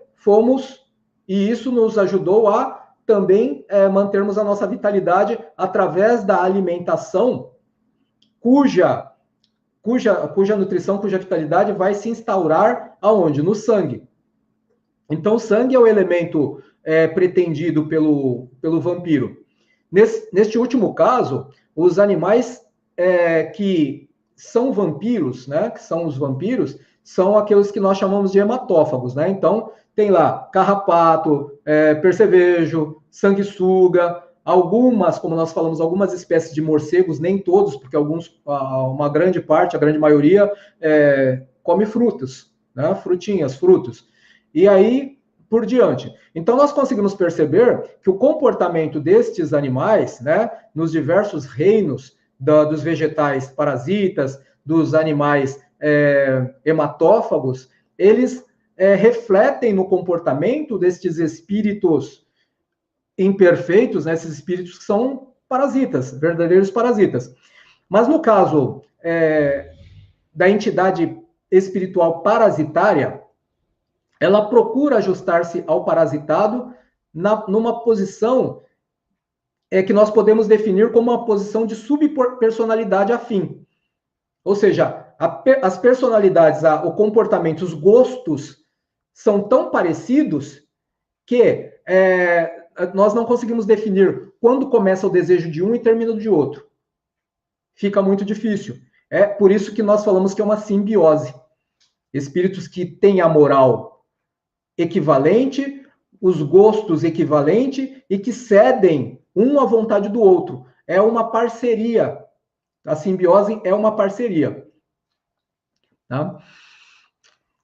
isso nos ajudou a também mantermos a nossa vitalidade através da alimentação, cuja nutrição, cuja vitalidade vai se instaurar aonde? No sangue. Então, o sangue é o elemento pretendido pelo vampiro. Neste último caso, os animais que são vampiros, né, que são os vampiros, são aqueles que nós chamamos de hematófagos, né? Então, tem lá carrapato, percevejo, sanguessuga, algumas, como nós falamos, algumas espécies de morcegos, nem todos, porque uma grande parte, a grande maioria, come frutas, né? Frutinhas, frutos. E aí, por diante. Então, nós conseguimos perceber que o comportamento destes animais, né, nos diversos reinos dos vegetais parasitas, dos animais hematófagos, eles refletem no comportamento destes espíritos imperfeitos, né, esses espíritos que são parasitas, verdadeiros parasitas. Mas no caso da entidade espiritual parasitária, ela procura ajustar-se ao parasitado numa posição que nós podemos definir como uma posição de subpersonalidade afim. Ou seja, as personalidades, o comportamento, os gostos são tão parecidos que nós não conseguimos definir quando começa o desejo de um e termina o de outro. Fica muito difícil. É por isso que nós falamos que é uma simbiose. Espíritos que têm a moral equivalente, os gostos equivalentes e que cedem um à vontade do outro. É uma parceria. A simbiose é uma parceria. Tá?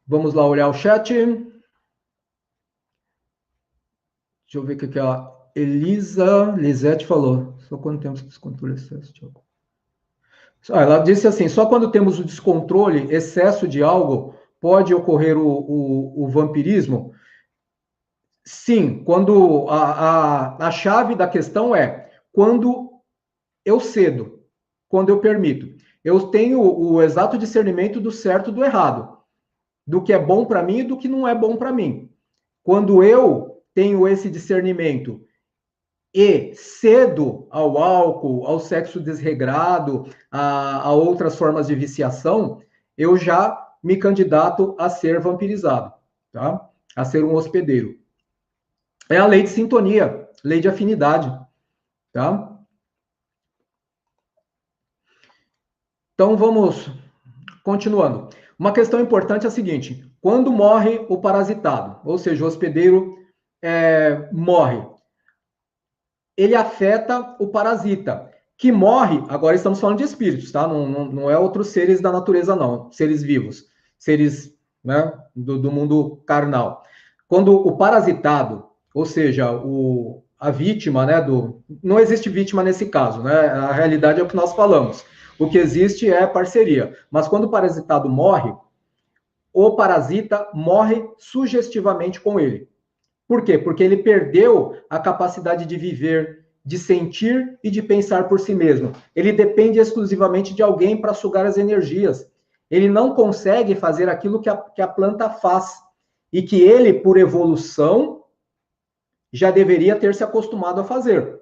Vamos lá olhar o chat. Deixa eu ver o que a Lisete falou. Só quando temos descontrole, excesso de algo. Ela disse assim, só quando temos o descontrole, excesso de algo, pode ocorrer o vampirismo? Sim, quando a chave da questão é quando eu cedo, quando eu permito. Eu tenho o exato discernimento do certo e do errado, do que é bom para mim e do que não é bom para mim. Quando eu tenho esse discernimento e cedo ao álcool, ao sexo desregrado, a outras formas de viciação, eu já me candidato a ser vampirizado, tá? A ser um hospedeiro. É a lei de sintonia, lei de afinidade, tá? Então vamos continuando. Uma questão importante é a seguinte: quando morre o parasitado, ou seja, o hospedeiro morre, ele afeta o parasita, que morre. Agora estamos falando de espíritos, tá? Não é outros seres da natureza, não, seres vivos, seres, né, do mundo carnal. Quando o parasitado, ou seja, a vítima, né, não existe vítima nesse caso, né? A realidade é o que nós falamos. O que existe é parceria. Mas quando o parasitado morre, o parasita morre sugestivamente com ele. Por quê? Porque ele perdeu a capacidade de viver, de sentir e de pensar por si mesmo. Ele depende exclusivamente de alguém para sugar as energias. Ele não consegue fazer aquilo que a planta faz. E que ele, por evolução, já deveria ter se acostumado a fazer.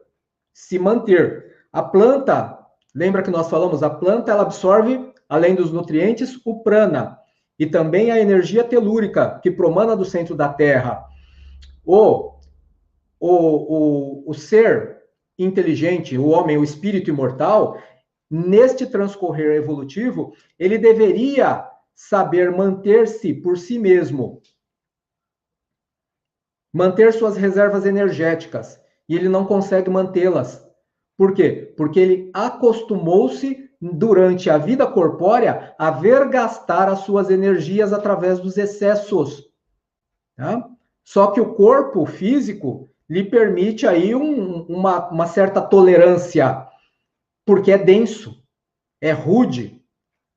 Se manter. A planta, lembra que nós falamos, a planta ela absorve, além dos nutrientes, o prana. E também a energia telúrica, que promana do centro da Terra. O o ser inteligente, o homem, o espírito imortal, neste transcorrer evolutivo, ele deveria saber manter-se por si mesmo, manter suas reservas energéticas, e ele não consegue mantê-las. Por quê? Porque ele acostumou-se, durante a vida corpórea, a vergastar as suas energias através dos excessos. Tá? Só que o corpo físico lhe permite aí uma certa tolerância, porque é denso, é rude,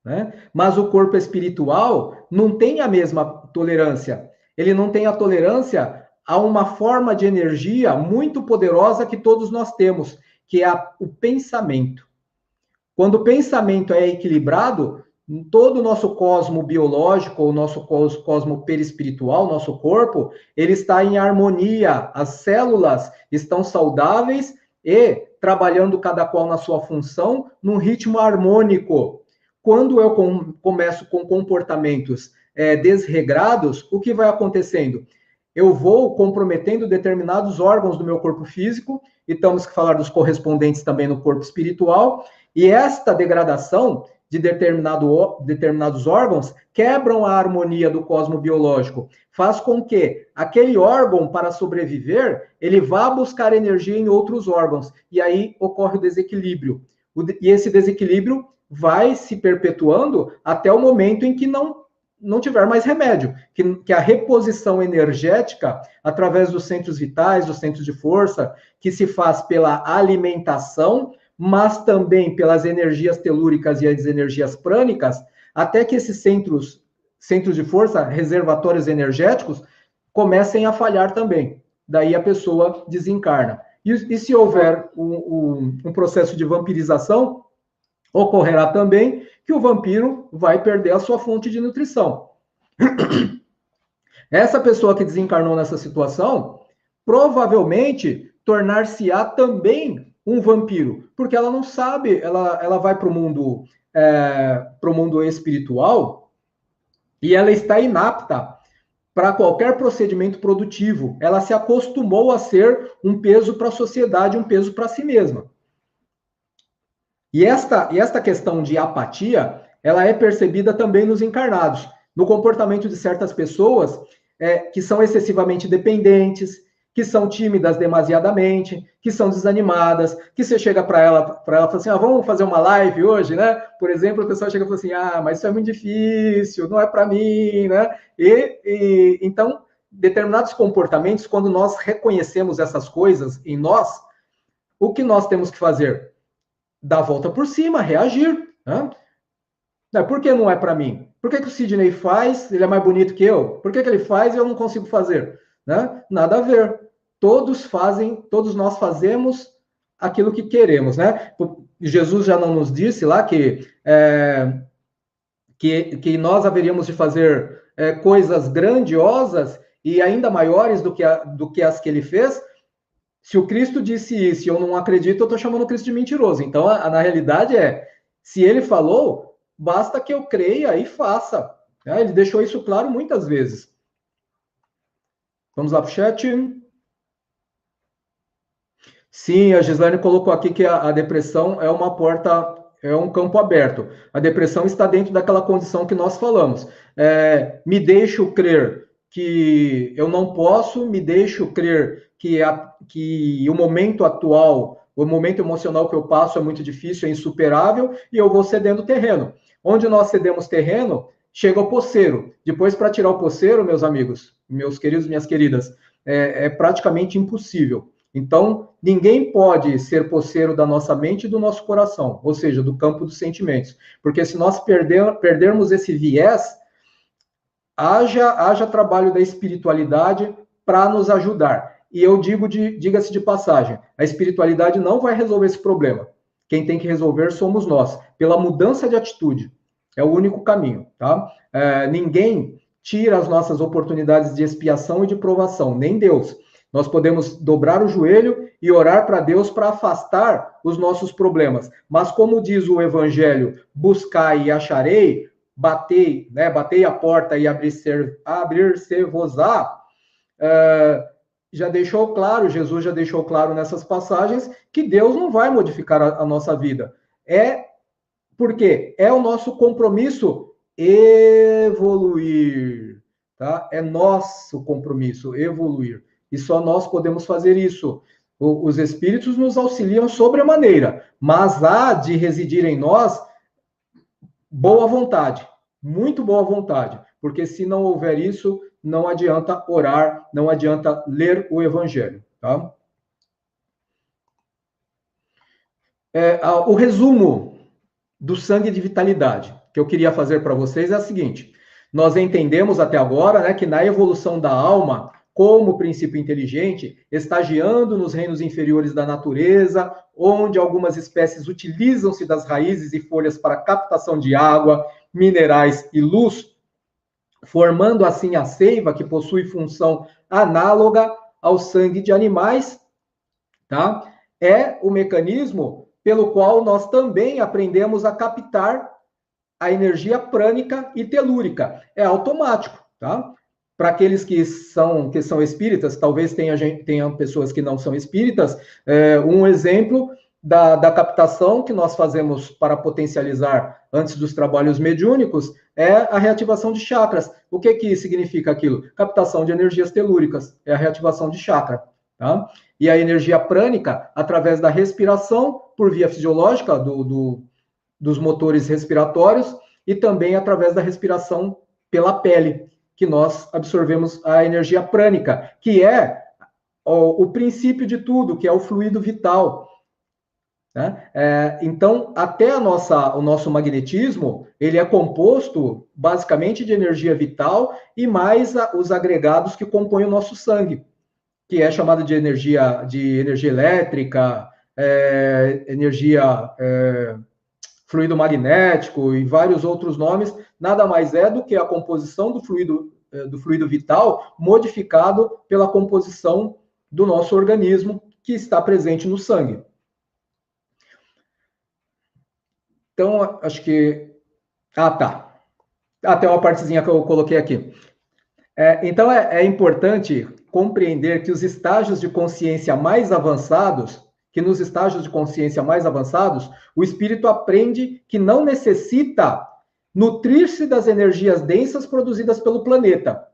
né? Mas o corpo espiritual não tem a mesma tolerância. Ele não tem a tolerância a uma forma de energia muito poderosa que todos nós temos, que é o pensamento. Quando o pensamento é equilibrado, todo o nosso cosmo biológico, o nosso cosmo perispiritual, nosso corpo, ele está em harmonia. As células estão saudáveis e trabalhando cada qual na sua função, num ritmo harmônico. Quando eu começo com comportamentos desregrados, o que vai acontecendo? Eu vou comprometendo determinados órgãos do meu corpo físico, e temos que falar dos correspondentes também no corpo espiritual, e esta degradação de determinados órgãos quebram a harmonia do cosmo biológico, faz com que aquele órgão, para sobreviver, ele vá buscar energia em outros órgãos, e aí ocorre o desequilíbrio. E esse desequilíbrio vai se perpetuando até o momento em que não tiver mais remédio, que a reposição energética, através dos centros vitais, dos centros de força, que se faz pela alimentação, mas também pelas energias telúricas e as energias prânicas, até que esses centros de força, reservatórios energéticos, comecem a falhar também. Daí a pessoa desencarna. E se houver um processo de vampirização, ocorrerá também que o vampiro vai perder a sua fonte de nutrição. Essa pessoa que desencarnou nessa situação, provavelmente tornar-se-á também um vampiro, porque ela não sabe, ela vai para o mundo espiritual e ela está inapta para qualquer procedimento produtivo. Ela se acostumou a ser um peso para a sociedade, um peso para si mesma. E esta questão de apatia, ela é percebida também nos encarnados, no comportamento de certas pessoas que são excessivamente dependentes, que são tímidas demasiadamente, que são desanimadas, que você chega para ela e fala assim, vamos fazer uma live hoje, né? Por exemplo, a pessoa chega e fala assim, mas isso é muito difícil, não é para mim, né? Então, determinados comportamentos, quando nós reconhecemos essas coisas em nós, o que nós temos que fazer? Dar a volta por cima, reagir, né? Por que não é para mim? Por que o Sidney faz, ele é mais bonito que eu? Por que ele faz e eu não consigo fazer? né? Nada a ver. Todos nós fazemos aquilo que queremos, né? Jesus já não nos disse lá que nós haveríamos de fazer coisas grandiosas e ainda maiores do que as que ele fez. Se o Cristo disse isso e eu não acredito, eu estou chamando o Cristo de mentiroso. Então, na realidade se ele falou, basta que eu creia e faça. Ele deixou isso claro muitas vezes. Vamos lá para o chat. Sim, a Gislaine colocou aqui que a depressão é uma porta, é um campo aberto. A depressão está dentro daquela condição que nós falamos. Me deixo crer que eu não posso, me deixo crer que o momento atual, o momento emocional que eu passo é muito difícil, é insuperável, e eu vou cedendo terreno. Onde nós cedemos terreno, chega o poceiro. Depois, para tirar o poceiro, meus amigos, meus queridos, minhas queridas, é praticamente impossível. Então, ninguém pode ser poceiro da nossa mente e do nosso coração, ou seja, do campo dos sentimentos. Porque se nós perdermos esse viés, haja trabalho da espiritualidade para nos ajudar. E eu diga-se de passagem, a espiritualidade não vai resolver esse problema. Quem tem que resolver somos nós, pela mudança de atitude. É o único caminho, tá? Ninguém tira as nossas oportunidades de expiação e de provação, nem Deus. Nós podemos dobrar o joelho e orar para Deus para afastar os nossos problemas. Mas como diz o Evangelho, buscai e acharei, batei a porta e abrir-se-vos-á, já deixou claro, Jesus já deixou claro nessas passagens, que Deus não vai modificar a nossa vida. Porque é o nosso compromisso evoluir, tá? É nosso compromisso evoluir. E só nós podemos fazer isso. Os espíritos nos auxiliam sobremaneira, mas há de residir em nós boa vontade, muito boa vontade, porque se não houver isso, não adianta orar, não adianta ler o Evangelho, tá? O resumo do sangue de vitalidade que eu queria fazer para vocês é o seguinte: nós entendemos até agora, né, que na evolução da alma, como princípio inteligente, estagiando nos reinos inferiores da natureza, onde algumas espécies utilizam-se das raízes e folhas para captação de água, minerais e luz, formando assim a seiva, que possui função análoga ao sangue de animais, tá? É o mecanismo pelo qual nós também aprendemos a captar a energia prânica e telúrica. É automático, tá? Para aqueles que são espíritas, talvez tenham pessoas que não são espíritas, um exemplo da captação que nós fazemos para potencializar antes dos trabalhos mediúnicos é a reativação de chakras. O que significa aquilo? Captação de energias telúricas, é a reativação de chakra, tá? E a energia prânica, através da respiração, por via fisiológica dos motores respiratórios, e também através da respiração pela pele, que nós absorvemos a energia prânica, que é o princípio de tudo, que é o fluido vital. Né? Então, até o nosso magnetismo, ele é composto basicamente de energia vital e mais os agregados que compõem o nosso sangue, que é chamado de energia elétrica, fluido magnético e vários outros nomes, nada mais é do que a composição do fluido vital modificado pela composição do nosso organismo que está presente no sangue. Então, acho que... tá. Até uma partezinha que eu coloquei aqui. Então, é importante compreender que os estágios de consciência mais avançados, o espírito aprende que não necessita nutrir-se das energias densas produzidas pelo planeta,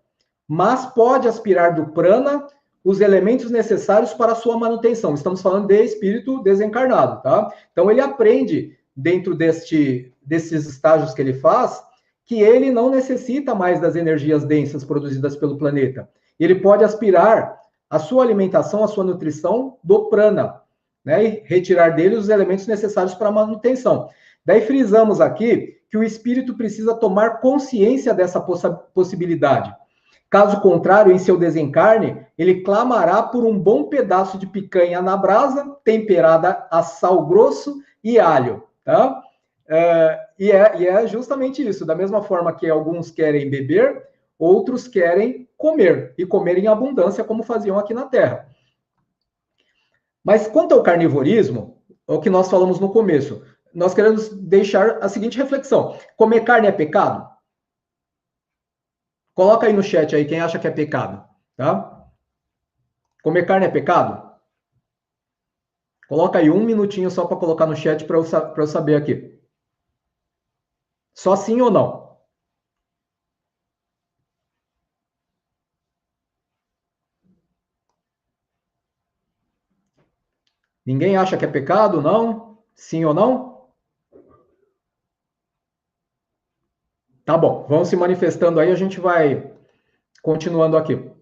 mas pode aspirar do prana os elementos necessários para a sua manutenção. Estamos falando de espírito desencarnado, tá? Então, ele aprende, dentro desses estágios que ele faz, que ele não necessita mais das energias densas produzidas pelo planeta. Ele pode aspirar a sua alimentação, a sua nutrição do prana, né, e retirar dele os elementos necessários para a manutenção. Daí frisamos aqui que o espírito precisa tomar consciência dessa possibilidade, Caso contrário, em seu desencarne, ele clamará por um bom pedaço de picanha na brasa, temperada a sal grosso e alho, tá? E é justamente isso. Da mesma forma que alguns querem beber, outros querem comer, e comer em abundância, como faziam aqui na Terra. Mas quanto ao carnivorismo, é o que nós falamos no começo, nós queremos deixar a seguinte reflexão: comer carne é pecado? Coloca aí no chat aí quem acha que é pecado, tá? Comer carne é pecado? Coloca aí um minutinho só para colocar no chat para eu saber aqui. Só sim ou não? Ninguém acha que é pecado, não? Sim ou não? Tá bom, vão se manifestando aí, a gente vai continuando aqui.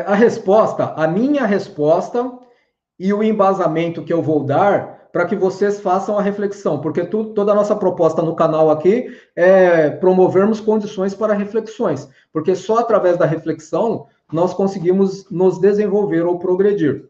A resposta, a minha resposta e o embasamento que eu vou dar para que vocês façam a reflexão, porque toda a nossa proposta no canal aqui é promovermos condições para reflexões, porque só através da reflexão nós conseguimos nos desenvolver ou progredir.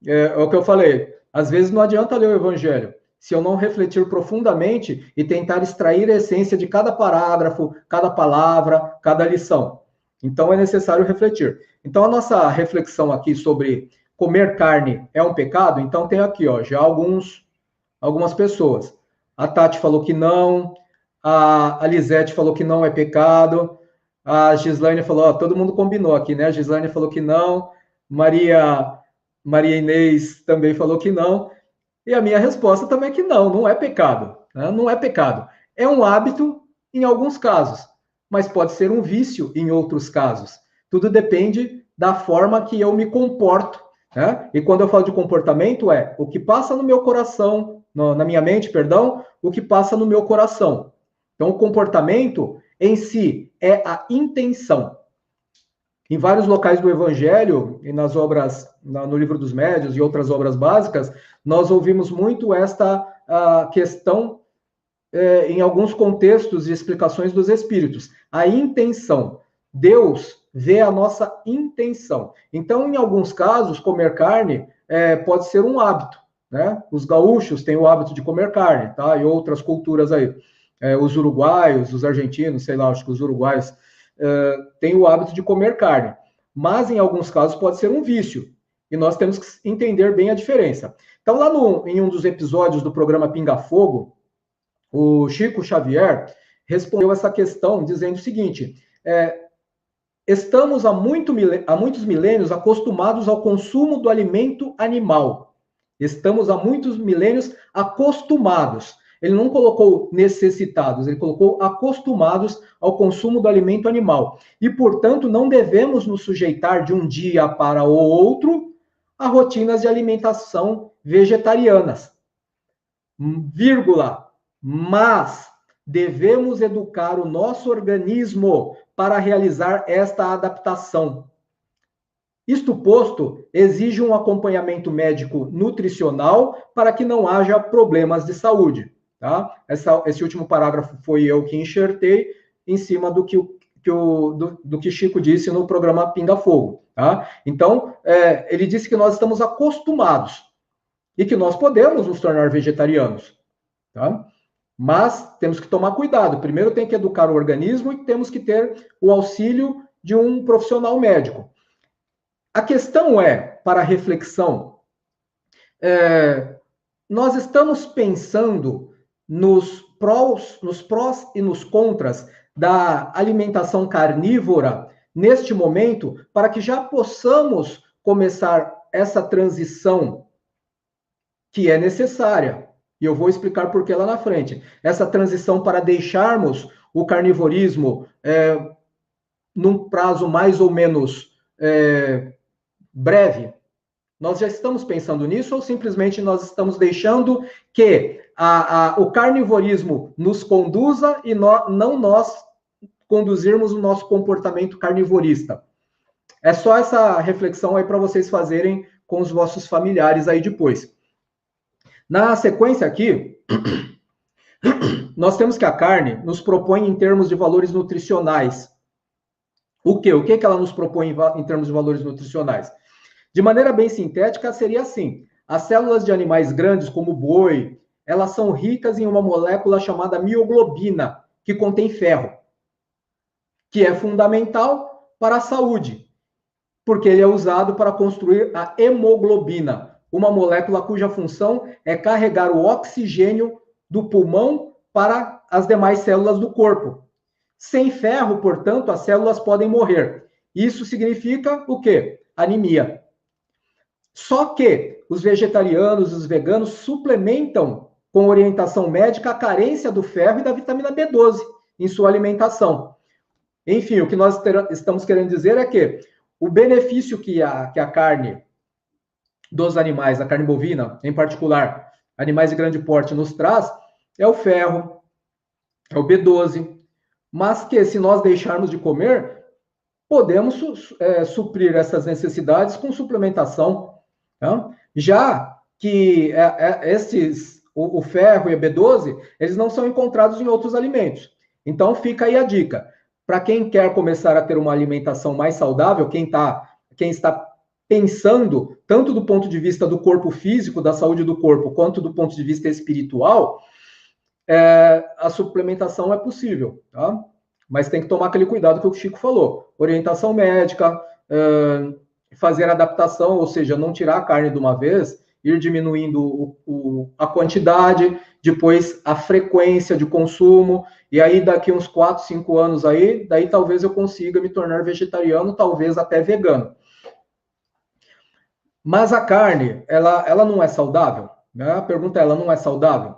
É o que eu falei, às vezes não adianta ler o Evangelho, se eu não refletir profundamente e tentar extrair a essência de cada parágrafo, cada palavra, cada lição. Então é necessário refletir. Então a nossa reflexão aqui sobre comer carne é um pecado, então tem aqui, ó, já algumas pessoas. A Tati falou que não, a Lisete falou que não é pecado, a Gislaine falou, ó, todo mundo combinou aqui, né? A Gislaine falou que não, Maria Inês também falou que não, e a minha resposta também é que não é pecado, né? Não é pecado. É um hábito em alguns casos, mas pode ser um vício em outros casos. Tudo depende da forma que eu me comporto, né? E quando eu falo de comportamento, é o que passa no meu coração, na minha mente, perdão, o que passa no meu coração. Então, o comportamento em si é a intenção. Em vários locais do Evangelho, e nas obras, no Livro dos Médiuns e outras obras básicas, nós ouvimos muito esta questão em alguns contextos de explicações dos Espíritos. A intenção. Deus vê a nossa intenção. Então, em alguns casos, comer carne pode ser um hábito, né? Os gaúchos têm o hábito de comer carne, tá? E outras culturas aí. Os uruguaios, os argentinos, sei lá, acho que os uruguaios têm o hábito de comer carne. Mas, em alguns casos, pode ser um vício. E nós temos que entender bem a diferença. Então, lá em um dos episódios do programa Pinga Fogo, o Chico Xavier respondeu essa questão dizendo o seguinte: estamos há muitos milênios acostumados ao consumo do alimento animal. Estamos há muitos milênios acostumados. Ele não colocou necessitados, ele colocou acostumados ao consumo do alimento animal. E, portanto, não devemos nos sujeitar de um dia para o outro a rotinas de alimentação vegetarianas. Vírgula. Mas devemos educar o nosso organismo para realizar esta adaptação. Isto posto, exige um acompanhamento médico nutricional para que não haja problemas de saúde. Tá? Esse último parágrafo foi eu que enxertei em cima do que Chico disse no programa Pinga Fogo. Tá? Então, ele disse que nós estamos acostumados e que nós podemos nos tornar vegetarianos. Tá? Mas temos que tomar cuidado. Primeiro tem que educar o organismo e temos que ter o auxílio de um profissional médico. A questão para reflexão, nós estamos pensando nos prós e nos contras da alimentação carnívora neste momento, para que já possamos começar essa transição que é necessária. E eu vou explicar por que lá na frente. Essa transição para deixarmos o carnivorismo num prazo mais ou menos breve. Nós já estamos pensando nisso ou simplesmente nós estamos deixando que o carnivorismo nos conduza e não nós conduzirmos o nosso comportamento carnivorista? É só essa reflexão aí para vocês fazerem com os vossos familiares aí depois. Na sequência aqui, nós temos que a carne nos propõe em termos de valores nutricionais O que? O que ela nos propõe em termos de valores nutricionais? De maneira bem sintética, seria assim: as células de animais grandes, como o boi, elas são ricas em uma molécula chamada mioglobina, que contém ferro, que é fundamental para a saúde, porque ele é usado para construir a hemoglobina, uma molécula cuja função é carregar o oxigênio do pulmão para as demais células do corpo. Sem ferro, portanto, as células podem morrer. Isso significa o quê? Anemia. Só que os vegetarianos, os veganos suplementam com orientação médica a carência do ferro e da vitamina B12 em sua alimentação. Enfim, o que nós estamos querendo dizer é que o benefício que a carne dos animais, a carne bovina, em particular, animais de grande porte, nos traz, é o ferro, é o B12, mas que se nós deixarmos de comer, podemos suprir essas necessidades com suplementação. Tá? Já que o ferro e a B12, eles não são encontrados em outros alimentos. Então, fica aí a dica. Para quem quer começar a ter uma alimentação mais saudável, quem está pensando, tanto do ponto de vista do corpo físico, da saúde do corpo, quanto do ponto de vista espiritual, a suplementação é possível, tá? Mas tem que tomar aquele cuidado que o Chico falou. Orientação médica, fazer adaptação, ou seja, não tirar a carne de uma vez, ir diminuindo a quantidade, depois a frequência de consumo, e aí daqui uns 4, 5 anos aí, daí talvez eu consiga me tornar vegetariano, talvez até vegano. Mas a carne, ela não é saudável? Né? A pergunta é, ela não é saudável?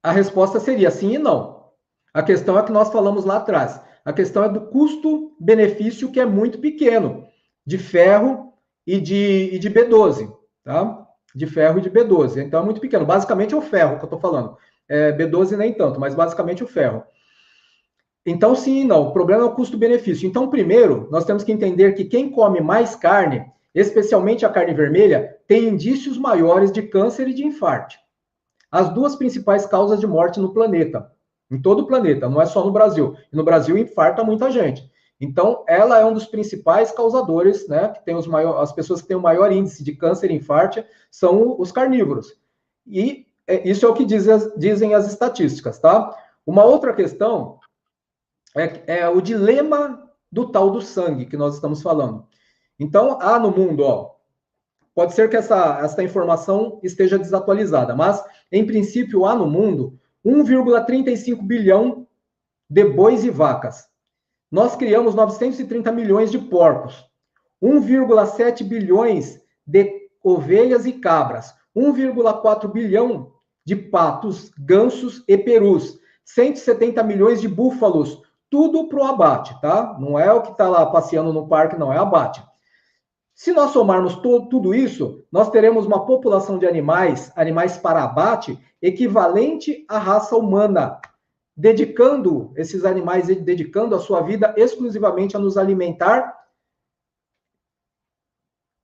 A resposta seria sim e não. A questão é que nós falamos lá atrás. A questão é do custo-benefício, que é muito pequeno, de ferro e de B12, tá? De ferro e de B12. Então é muito pequeno. Basicamente é o ferro que eu estou falando. B12 nem tanto, mas basicamente o ferro. Então, sim e não. O problema é o custo-benefício. Então, primeiro, nós temos que entender que quem come mais carne, especialmente a carne vermelha, tem indícios maiores de câncer e de infarto. As duas principais causas de morte no planeta. Em todo o planeta, não é só no Brasil. E no Brasil infarta muita gente. Então, ela é um dos principais causadores, né? Que tem as pessoas que têm o maior índice de câncer e infarto são os carnívoros. E isso é o que dizem as estatísticas, tá? Uma outra questão é o dilema do tal do sangue que nós estamos falando. Então, há no mundo, pode ser que essa informação esteja desatualizada, mas, em princípio, há no mundo 1,35 bilhão de bois e vacas. Nós criamos 930 milhões de porcos, 1,7 bilhões de ovelhas e cabras, 1,4 bilhão de patos, gansos e perus, 170 milhões de búfalos, tudo para o abate, tá? Não é o que está lá passeando no parque, não, é abate. Se nós somarmos tudo isso, nós teremos uma população de animais para abate, equivalente à raça humana, dedicando esses animais, dedicando a sua vida exclusivamente a nos alimentar.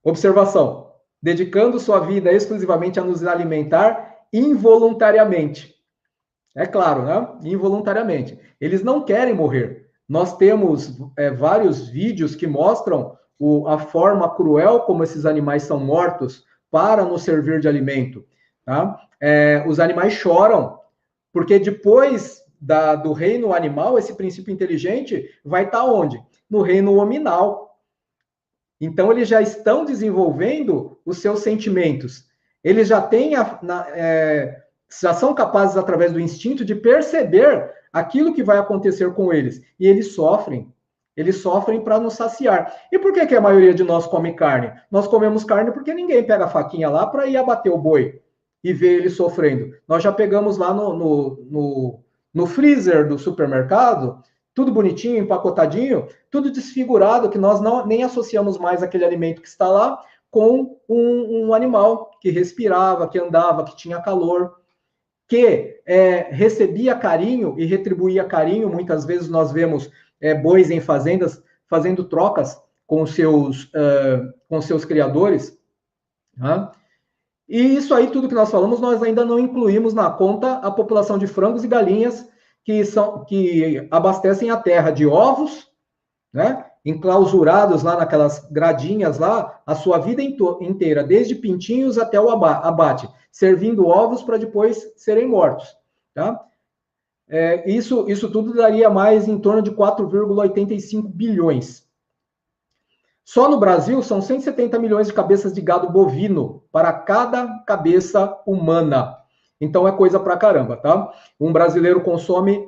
Observação, dedicando sua vida exclusivamente a nos alimentar involuntariamente. É claro, né? Involuntariamente. Eles não querem morrer. Nós temos vários vídeos que mostram a forma cruel como esses animais são mortos para nos servir de alimento. Tá? Os animais choram, porque depois do reino animal, esse princípio inteligente vai estar onde? No reino hominal. Então, eles já estão desenvolvendo os seus sentimentos. Eles já têm já são capazes, através do instinto, de perceber aquilo que vai acontecer com eles. E eles sofrem. Eles sofrem para nos saciar. E por que a maioria de nós come carne? Nós comemos carne porque ninguém pega a faquinha lá para ir abater o boi e ver ele sofrendo. Nós já pegamos lá no freezer do supermercado, tudo bonitinho, empacotadinho, tudo desfigurado, que nós nem associamos mais aquele alimento que está lá com um animal que respirava, que andava, que tinha calor, que recebia carinho e retribuía carinho. Muitas vezes nós vemos bois em fazendas fazendo trocas com seus criadores. Né? E isso aí, tudo que nós falamos, nós ainda não incluímos na conta a população de frangos e galinhas que abastecem a terra de ovos, né? Enclausurados lá naquelas gradinhas lá, a sua vida inteira, desde pintinhos até o abate, servindo ovos para depois serem mortos, tá? Isso tudo daria mais em torno de 4,85 bilhões. Só no Brasil, são 170 milhões de cabeças de gado bovino para cada cabeça humana. Então, é coisa pra caramba, tá? Um brasileiro consome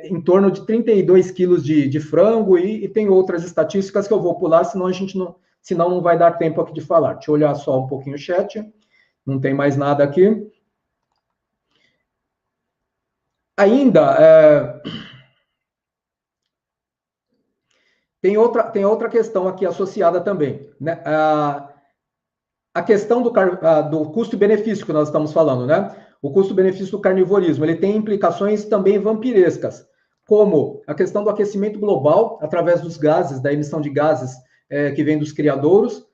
em torno de 32 quilos de frango e tem outras estatísticas que eu vou pular, senão não vai dar tempo aqui de falar. Deixa eu olhar só um pouquinho o chat. Não tem mais nada aqui. Ainda... Tem outra questão aqui associada também, né? A questão do custo e benefício que nós estamos falando, né? O custo-benefício do carnivorismo, ele tem implicações também vampirescas, como a questão do aquecimento global, através dos gases, da emissão de gases que vem dos criadouros.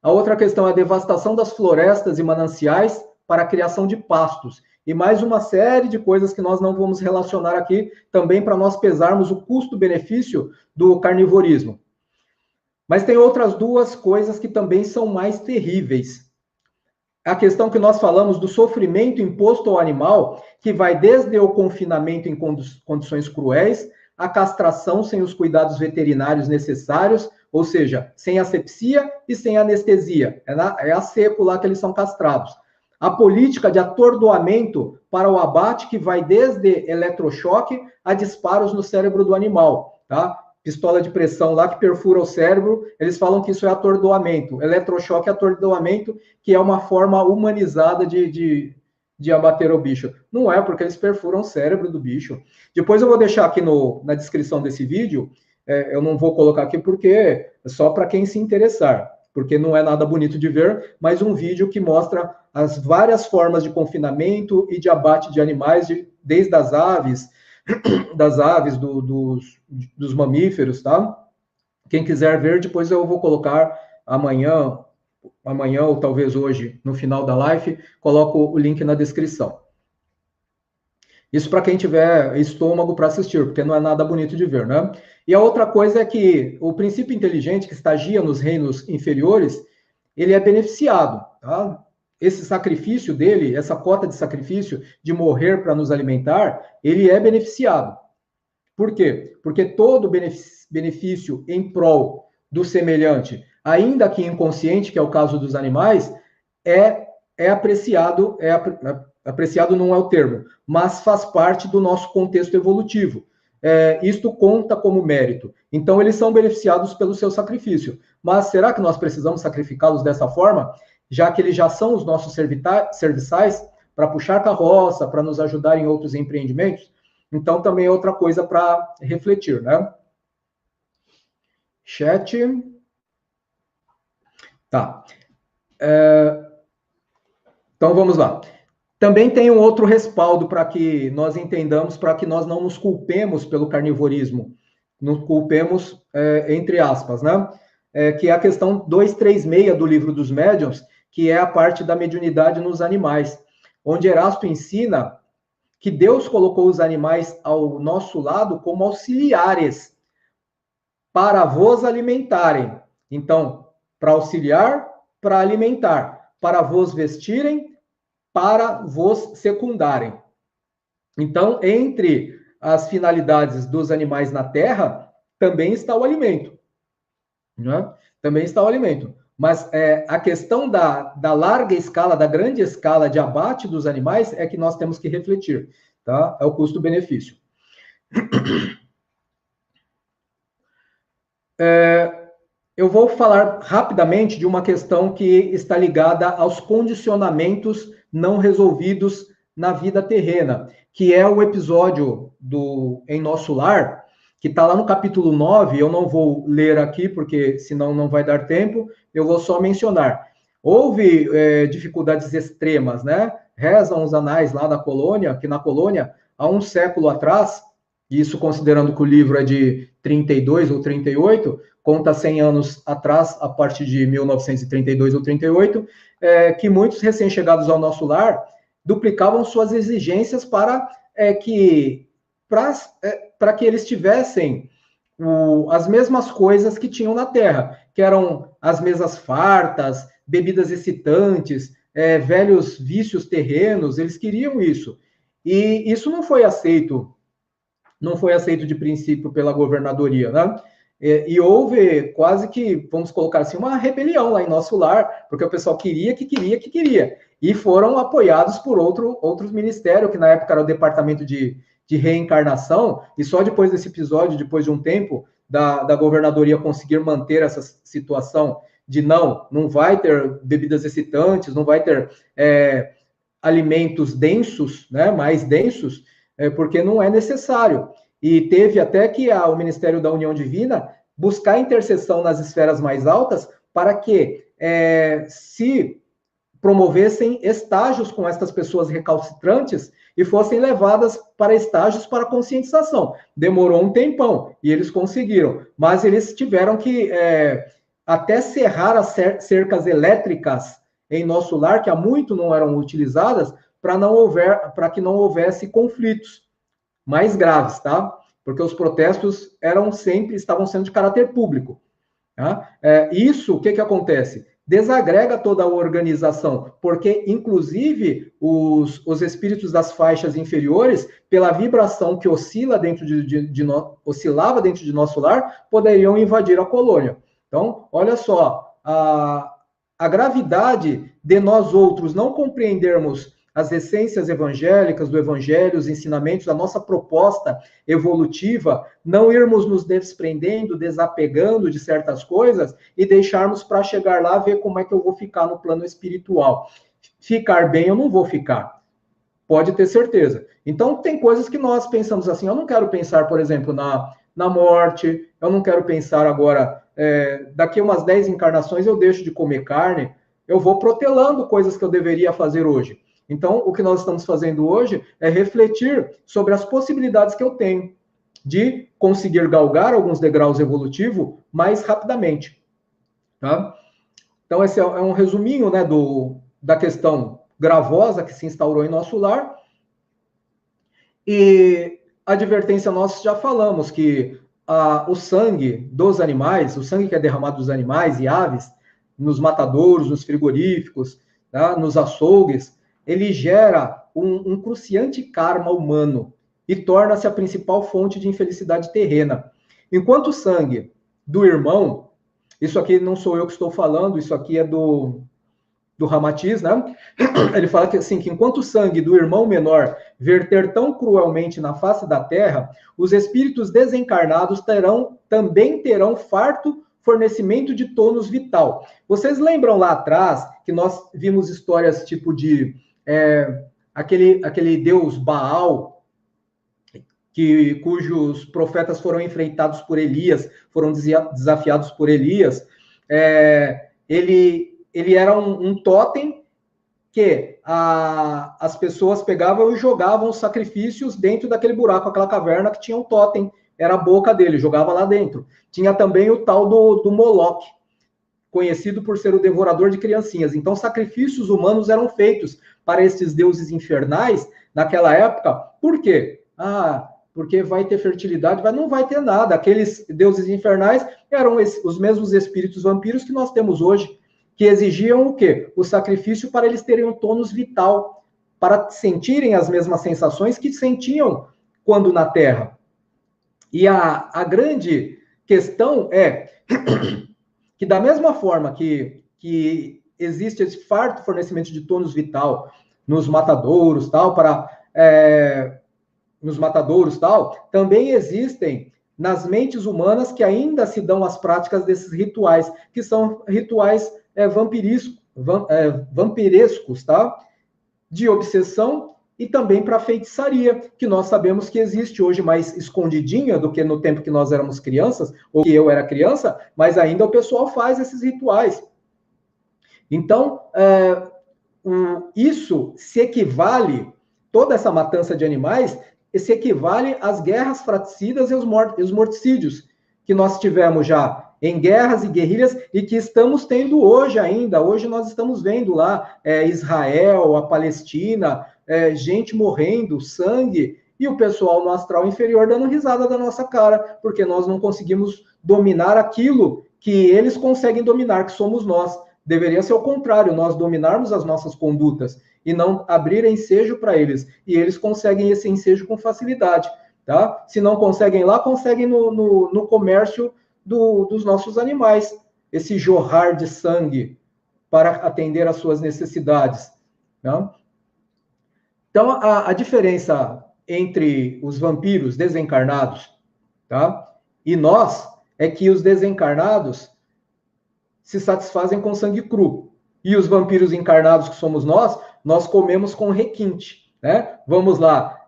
A outra questão é a devastação das florestas e mananciais para a criação de pastos. E mais uma série de coisas que nós não vamos relacionar aqui, também para nós pesarmos o custo-benefício do carnivorismo. Mas tem outras duas coisas que também são mais terríveis. A questão que nós falamos do sofrimento imposto ao animal, que vai desde o confinamento em condições cruéis, a castração sem os cuidados veterinários necessários, ou seja, sem asepsia e sem anestesia. É a seco lá que eles são castrados. A política de atordoamento para o abate, que vai desde eletrochoque a disparos no cérebro do animal, tá? Pistola de pressão lá que perfura o cérebro, eles falam que isso é atordoamento. Eletrochoque é atordoamento, que é uma forma humanizada de abater o bicho. Não é, porque eles perfuram o cérebro do bicho. Depois eu vou deixar aqui na descrição desse vídeo, eu não vou colocar aqui porque é só para quem se interessar, porque não é nada bonito de ver, mas um vídeo que mostra as várias formas de confinamento e de abate de animais, desde as aves, dos mamíferos, tá? Quem quiser ver, depois eu vou colocar amanhã ou talvez hoje, no final da live, coloco o link na descrição. Isso para quem tiver estômago para assistir, porque não é nada bonito de ver, né? E a outra coisa é que o princípio inteligente que estagia nos reinos inferiores, ele é beneficiado, tá? Esse sacrifício dele, essa cota de sacrifício de morrer para nos alimentar, ele é beneficiado. Por quê? Porque todo benefício em prol do semelhante, ainda que inconsciente, que é o caso dos animais, é apreciado, apreciado não é o termo, mas faz parte do nosso contexto evolutivo. Isto conta como mérito. Então, eles são beneficiados pelo seu sacrifício. Mas será que nós precisamos sacrificá-los dessa forma? Já que eles já são os nossos serviçais para puxar carroça, para nos ajudar em outros empreendimentos? Então, também é outra coisa para refletir, né? Chat. Tá. Então, vamos lá. Também tem um outro respaldo para que nós entendamos, para que nós não nos culpemos pelo carnivorismo. Nos culpemos, entre aspas, né? Que é a questão 236 do Livro dos Médiuns, que é a parte da mediunidade nos animais, onde Erasto ensina que Deus colocou os animais ao nosso lado como auxiliares para vos alimentarem. Então, para auxiliar, para alimentar, para vos vestirem, para vos secundarem. Então, entre as finalidades dos animais na Terra, também está o alimento. Né? Também está o alimento. Mas a questão da larga escala, da grande escala de abate dos animais é que nós temos que refletir. Tá? É o custo-benefício. Eu vou falar rapidamente de uma questão que está ligada aos condicionamentos não resolvidos na vida terrena, que é o episódio do Em Nosso Lar, que está lá no capítulo 9, eu não vou ler aqui, porque senão não vai dar tempo, eu vou só mencionar. Houve dificuldades extremas, né? Rezam os anais lá da colônia, que na colônia, há um século atrás, isso considerando que o livro é de 32 ou 38, conta 100 anos atrás, a partir de 1932 ou 38, que muitos recém-chegados ao nosso lar duplicavam suas exigências para que para que eles tivessem as mesmas coisas que tinham na terra, que eram as mesas fartas, bebidas excitantes, velhos vícios terrenos, eles queriam isso. E isso não foi aceito de princípio pela governadoria, né? E houve quase que, vamos colocar assim, uma rebelião lá em Nosso Lar, porque o pessoal queria. E foram apoiados por outros ministérios, que na época era o Departamento de Reencarnação, e só depois desse episódio, depois de um tempo, da governadoria conseguir manter essa situação de não vai ter bebidas excitantes, não vai ter alimentos densos, né, mais densos, porque não é necessário. E teve até que o Ministério da União Divina buscar intercessão nas esferas mais altas para que se promovessem estágios com essas pessoas recalcitrantes e fossem levadas para estágios para conscientização. Demorou um tempão e eles conseguiram, mas eles tiveram que até serrar as cercas elétricas em Nosso Lar, que há muito não eram utilizadas, para que não houvesse conflitos mais graves, tá? Porque os protestos estavam sendo de caráter público. Tá? Isso, o que acontece? Desagrega toda a organização, porque, inclusive, os espíritos das faixas inferiores, pela vibração que oscilava dentro de Nosso Lar, poderiam invadir a colônia. Então, olha só, a gravidade de nós outros não compreendermos as essências evangélicas do evangelho, os ensinamentos, a nossa proposta evolutiva, não irmos nos desprendendo, desapegando de certas coisas e deixarmos para chegar lá ver como é que eu vou ficar no plano espiritual. Ficar bem eu não vou ficar, pode ter certeza. Então, tem coisas que nós pensamos assim, eu não quero pensar, por exemplo, na morte, eu não quero pensar agora, daqui umas 10 encarnações eu deixo de comer carne, eu vou protelando coisas que eu deveria fazer hoje. Então, o que nós estamos fazendo hoje é refletir sobre as possibilidades que eu tenho de conseguir galgar alguns degraus evolutivos mais rapidamente. Tá? Então, esse é um resuminho, né, da questão gravosa que se instaurou em Nosso Lar. E a advertência nós já falamos que o sangue dos animais, o sangue que é derramado dos animais e aves, nos matadouros, nos frigoríficos, tá, nos açougues, ele gera um cruciante karma humano e torna-se a principal fonte de infelicidade terrena. Enquanto o sangue do irmão, isso aqui não sou eu que estou falando, isso aqui é do Ramatiz, né? Ele fala que, assim, que enquanto o sangue do irmão menor verter tão cruelmente na face da terra, os espíritos desencarnados também terão farto fornecimento de tônus vital. Vocês lembram lá atrás que nós vimos histórias tipo de aquele deus Baal, cujos profetas foram enfrentados por Elias, foram desafiados por Elias. Ele era um totem que as pessoas pegavam e jogavam os sacrifícios dentro daquele buraco, aquela caverna que tinha um totem, era a boca dele, jogava lá dentro. Tinha também o tal do Moloque, conhecido por ser o devorador de criancinhas. Então, sacrifícios humanos eram feitos para esses deuses infernais naquela época. Por quê? Porque vai ter fertilidade, não vai ter nada. Aqueles deuses infernais eram os mesmos espíritos vampiros que nós temos hoje, que exigiam o quê? O sacrifício para eles terem um tônus vital, para sentirem as mesmas sensações que sentiam quando na Terra. E a grande questão é que da mesma forma que existe esse farto fornecimento de tônus vital nos matadouros, também existem nas mentes humanas que ainda se dão as práticas desses rituais, que são rituais vampirescos, tá? De obsessão e também para feitiçaria, que nós sabemos que existe hoje mais escondidinha do que no tempo que nós éramos crianças, ou que eu era criança, mas ainda o pessoal faz esses rituais. Então, isso se equivale, toda essa matança de animais, se equivale às guerras fratricidas e os morticídios que nós tivemos já em guerras e guerrilhas e que estamos tendo hoje ainda. Hoje nós estamos vendo lá Israel, a Palestina, gente morrendo, sangue, e o pessoal no astral inferior dando risada da nossa cara, porque nós não conseguimos dominar aquilo que eles conseguem dominar, que somos nós. Deveria ser o contrário, nós dominarmos as nossas condutas e não abrir ensejo para eles. E eles conseguem esse ensejo com facilidade, tá? Se não conseguem lá, conseguem no comércio dos nossos animais. Esse jorrar de sangue para atender às suas necessidades, tá? Então, a diferença entre os vampiros desencarnados, tá? E nós é que os desencarnados se satisfazem com sangue cru. E os vampiros encarnados, que somos nós comemos com requinte, né? Vamos lá,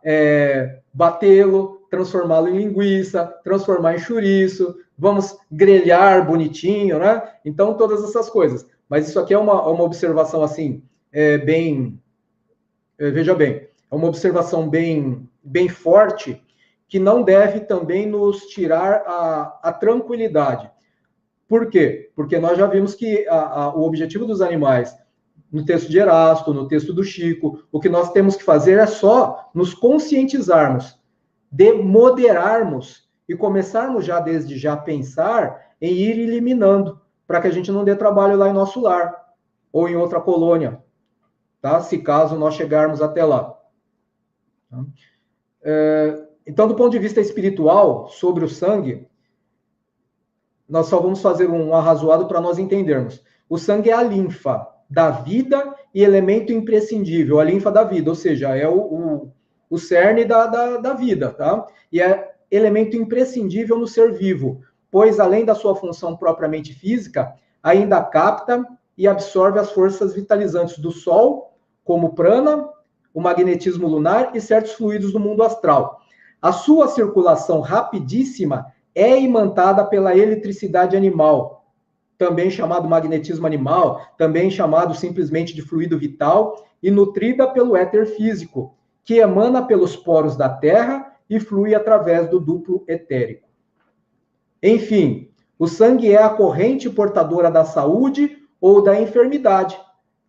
batê-lo, transformá-lo em linguiça, transformar em chouriço, vamos grelhar bonitinho, né? Então, todas essas coisas. Mas isso aqui é uma observação, assim, veja bem, é uma observação bem forte, que não deve também nos tirar a tranquilidade. Por quê? Porque nós já vimos que o objetivo dos animais, no texto de Erasto, no texto do Chico, o que nós temos que fazer é só nos conscientizarmos, de moderarmos e começarmos já desde já a pensar em ir eliminando, para que a gente não dê trabalho lá em nosso lar ou em outra colônia, tá? Se caso nós chegarmos até lá. Então, do ponto de vista espiritual, sobre o sangue, nós só vamos fazer um arrazoado para nós entendermos. O sangue é a linfa da vida e elemento imprescindível, a linfa da vida, ou seja, é o cerne da vida, tá? E é elemento imprescindível no ser vivo, pois além da sua função propriamente física, ainda capta e absorve as forças vitalizantes do Sol, como o prana, o magnetismo lunar e certos fluidos do mundo astral. A sua circulação rapidíssima é imantada pela eletricidade animal, também chamado magnetismo animal, também chamado simplesmente de fluido vital, e nutrida pelo éter físico, que emana pelos poros da Terra e flui através do duplo etérico. Enfim, o sangue é a corrente portadora da saúde ou da enfermidade.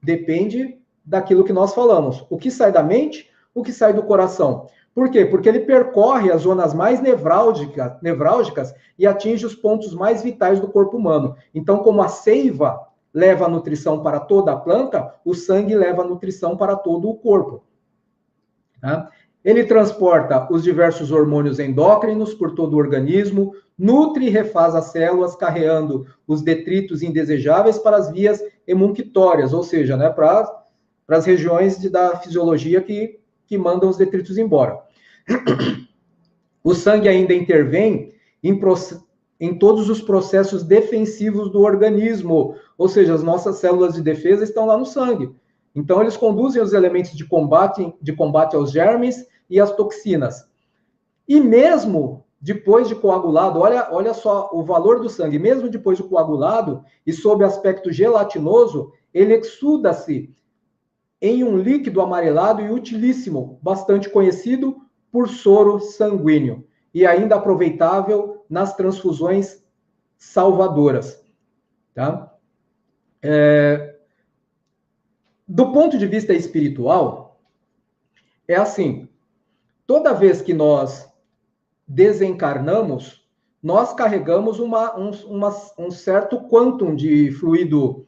Depende daquilo que nós falamos. O que sai da mente, o que sai do coração. Por quê? Porque ele percorre as zonas mais nevrálgicas e atinge os pontos mais vitais do corpo humano. Então, como a seiva leva a nutrição para toda a planta, o sangue leva a nutrição para todo o corpo. Tá? Ele transporta os diversos hormônios endócrinos por todo o organismo, nutre e refaz as células, carreando os detritos indesejáveis para as vias emunctórias, ou seja, né, para as regiões da fisiologia que mandam os detritos embora. O sangue ainda intervém em todos os processos defensivos do organismo, ou seja, as nossas células de defesa estão lá no sangue. Então, eles conduzem os elementos de combate aos germes e às toxinas. E mesmo depois de coagulado, olha só o valor do sangue, mesmo depois de coagulado e sob aspecto gelatinoso, ele exuda-se em um líquido amarelado e utilíssimo, bastante conhecido por soro sanguíneo, e ainda aproveitável nas transfusões salvadoras. Tá? Do ponto de vista espiritual, é assim, toda vez que nós desencarnamos, nós carregamos um certo quantum de fluido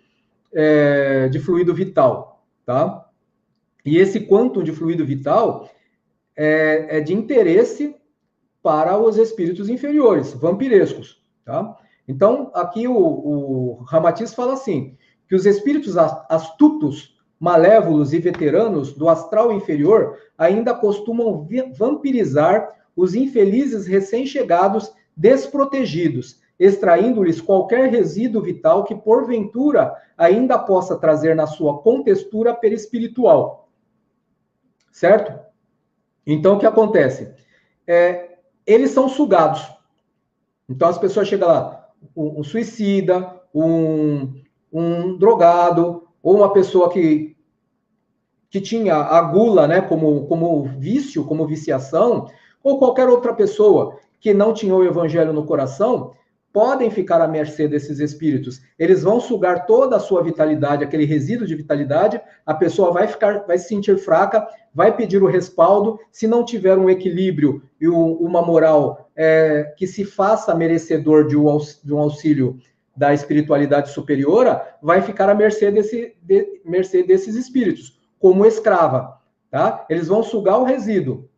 vital, tá? E esse quantum de fluido vital é de interesse para os espíritos inferiores, vampirescos, tá? Então, aqui o Ramatiz fala assim, que os espíritos astutos, malévolos e veteranos do astral inferior ainda costumam vampirizar os infelizes recém-chegados desprotegidos, extraindo-lhes qualquer resíduo vital que, porventura, ainda possa trazer na sua contextura perispiritual. Certo? Então, o que acontece? Eles são sugados. Então, as pessoas chegam lá, um suicida, um drogado, ou uma pessoa que tinha a gula, né, como vício, como viciação, ou qualquer outra pessoa que não tinha o evangelho no coração, podem ficar à mercê desses espíritos. Eles vão sugar toda a sua vitalidade, aquele resíduo de vitalidade, a pessoa vai se sentir fraca, vai pedir o respaldo, se não tiver um equilíbrio e uma moral que se faça merecedor de um auxílio da espiritualidade superiora, vai ficar à mercê desses espíritos, como escrava, tá? Eles vão sugar o resíduo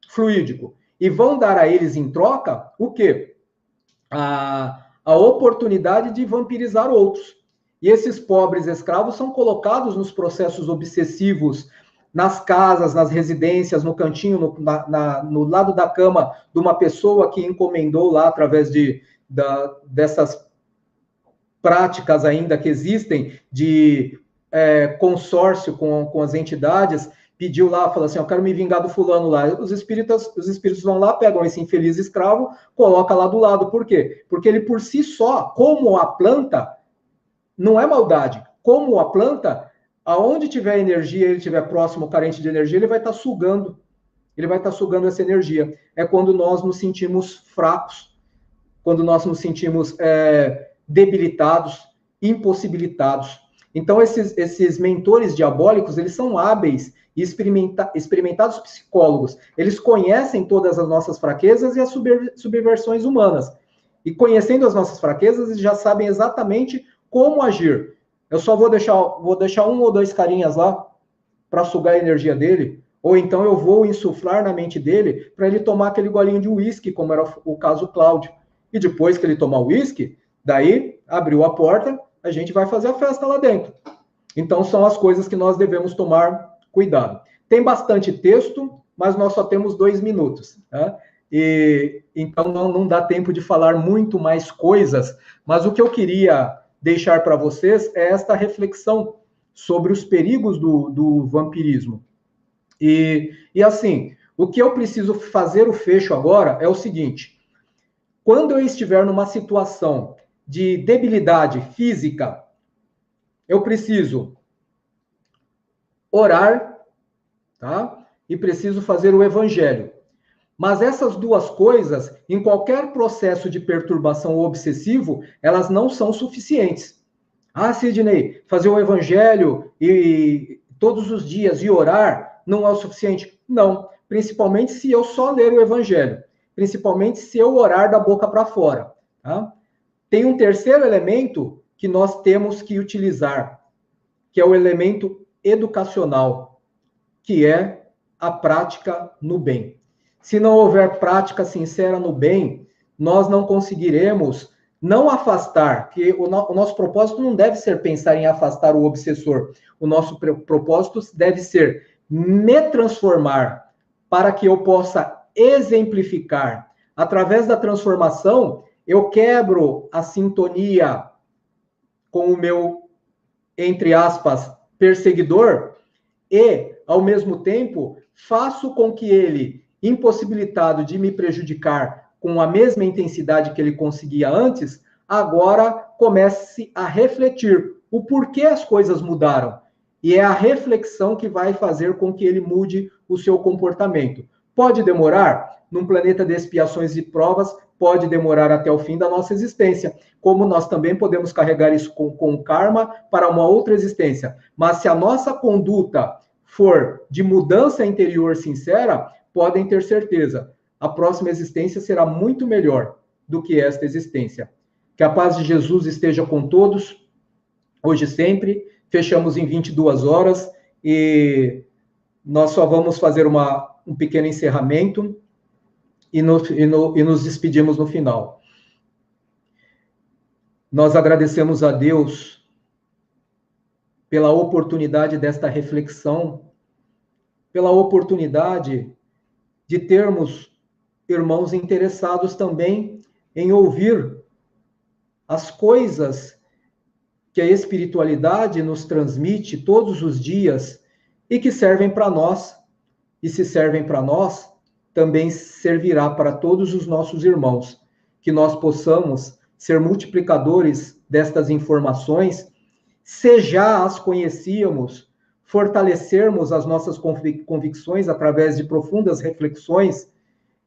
fluídico e vão dar a eles em troca o quê? A oportunidade de vampirizar outros. E esses pobres escravos são colocados nos processos obsessivos, nas casas, nas residências, no cantinho, no lado da cama de uma pessoa que encomendou lá através dessas práticas ainda que existem de consórcio com as entidades, pediu lá, falou assim, eu quero me vingar do fulano lá. Os espíritos vão lá, pegam esse infeliz escravo, coloca lá do lado. Por quê? Porque ele por si só, como a planta, não é maldade. Como a planta, aonde tiver energia, ele estiver próximo, carente de energia, ele vai estar sugando. Ele vai estar sugando essa energia. É quando nós nos sentimos fracos, quando nós nos sentimos debilitados, impossibilitados. Então, esses mentores diabólicos, eles são hábeis e experimentados psicólogos. Eles conhecem todas as nossas fraquezas e as subversões humanas. E conhecendo as nossas fraquezas, eles já sabem exatamente como agir. Eu só vou deixar um ou dois carinhas lá para sugar a energia dele, ou então eu vou insuflar na mente dele para ele tomar aquele golinho de uísque, como era o caso Cláudio. E depois que ele tomar o uísque, daí abriu a porta, a gente vai fazer a festa lá dentro. Então, são as coisas que nós devemos tomar cuidado. Tem bastante texto, mas nós só temos 2 minutos. Tá? Então, não dá tempo de falar muito mais coisas, mas o que eu queria deixar para vocês é esta reflexão sobre os perigos do vampirismo. E assim, o que eu preciso fazer o fecho agora é o seguinte: quando eu estiver numa situação de debilidade física, eu preciso orar, tá? E preciso fazer o evangelho. Mas essas duas coisas, em qualquer processo de perturbação obsessivo, elas não são suficientes. Ah, Sidney, fazer o evangelho e todos os dias e orar não é o suficiente? Não, principalmente se eu só ler o evangelho, principalmente se eu orar da boca para fora, tá? Tem um terceiro elemento que nós temos que utilizar, que é o elemento educacional, que é a prática no bem. Se não houver prática sincera no bem, nós não conseguiremos não afastar, que o nosso propósito não deve ser pensar em afastar o obsessor. O nosso propósito deve ser me transformar para que eu possa exemplificar. Através da transformação, eu quebro a sintonia com o meu, entre aspas, perseguidor e, ao mesmo tempo, faço com que ele, impossibilitado de me prejudicar com a mesma intensidade que ele conseguia antes, agora comece a refletir o porquê as coisas mudaram. E é a reflexão que vai fazer com que ele mude o seu comportamento. Pode demorar? Num planeta de expiações e provas, pode demorar até o fim da nossa existência, como nós também podemos carregar isso com karma para uma outra existência. Mas se a nossa conduta for de mudança interior sincera, podem ter certeza, a próxima existência será muito melhor do que esta existência. Que a paz de Jesus esteja com todos, hoje e sempre. Fechamos em 22 horas e nós só vamos fazer um pequeno encerramento e nos despedimos no final. Nós agradecemos a Deus pela oportunidade desta reflexão, pela oportunidade de termos irmãos interessados também em ouvir as coisas que a espiritualidade nos transmite todos os dias e que servem para nós. E se servem para nós, também servirá para todos os nossos irmãos. Que nós possamos ser multiplicadores destas informações, se já as conhecíamos, fortalecermos as nossas convicções através de profundas reflexões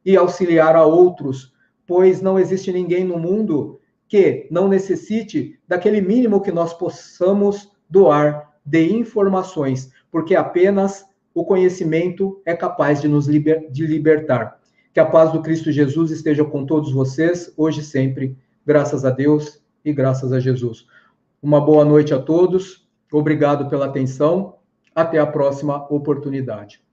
e auxiliar a outros, pois não existe ninguém no mundo que não necessite daquele mínimo que nós possamos doar de informações, porque apenas o conhecimento é capaz de nos libertar. Que a paz do Cristo Jesus esteja com todos vocês, hoje e sempre, graças a Deus e graças a Jesus. Uma boa noite a todos, obrigado pela atenção, até a próxima oportunidade.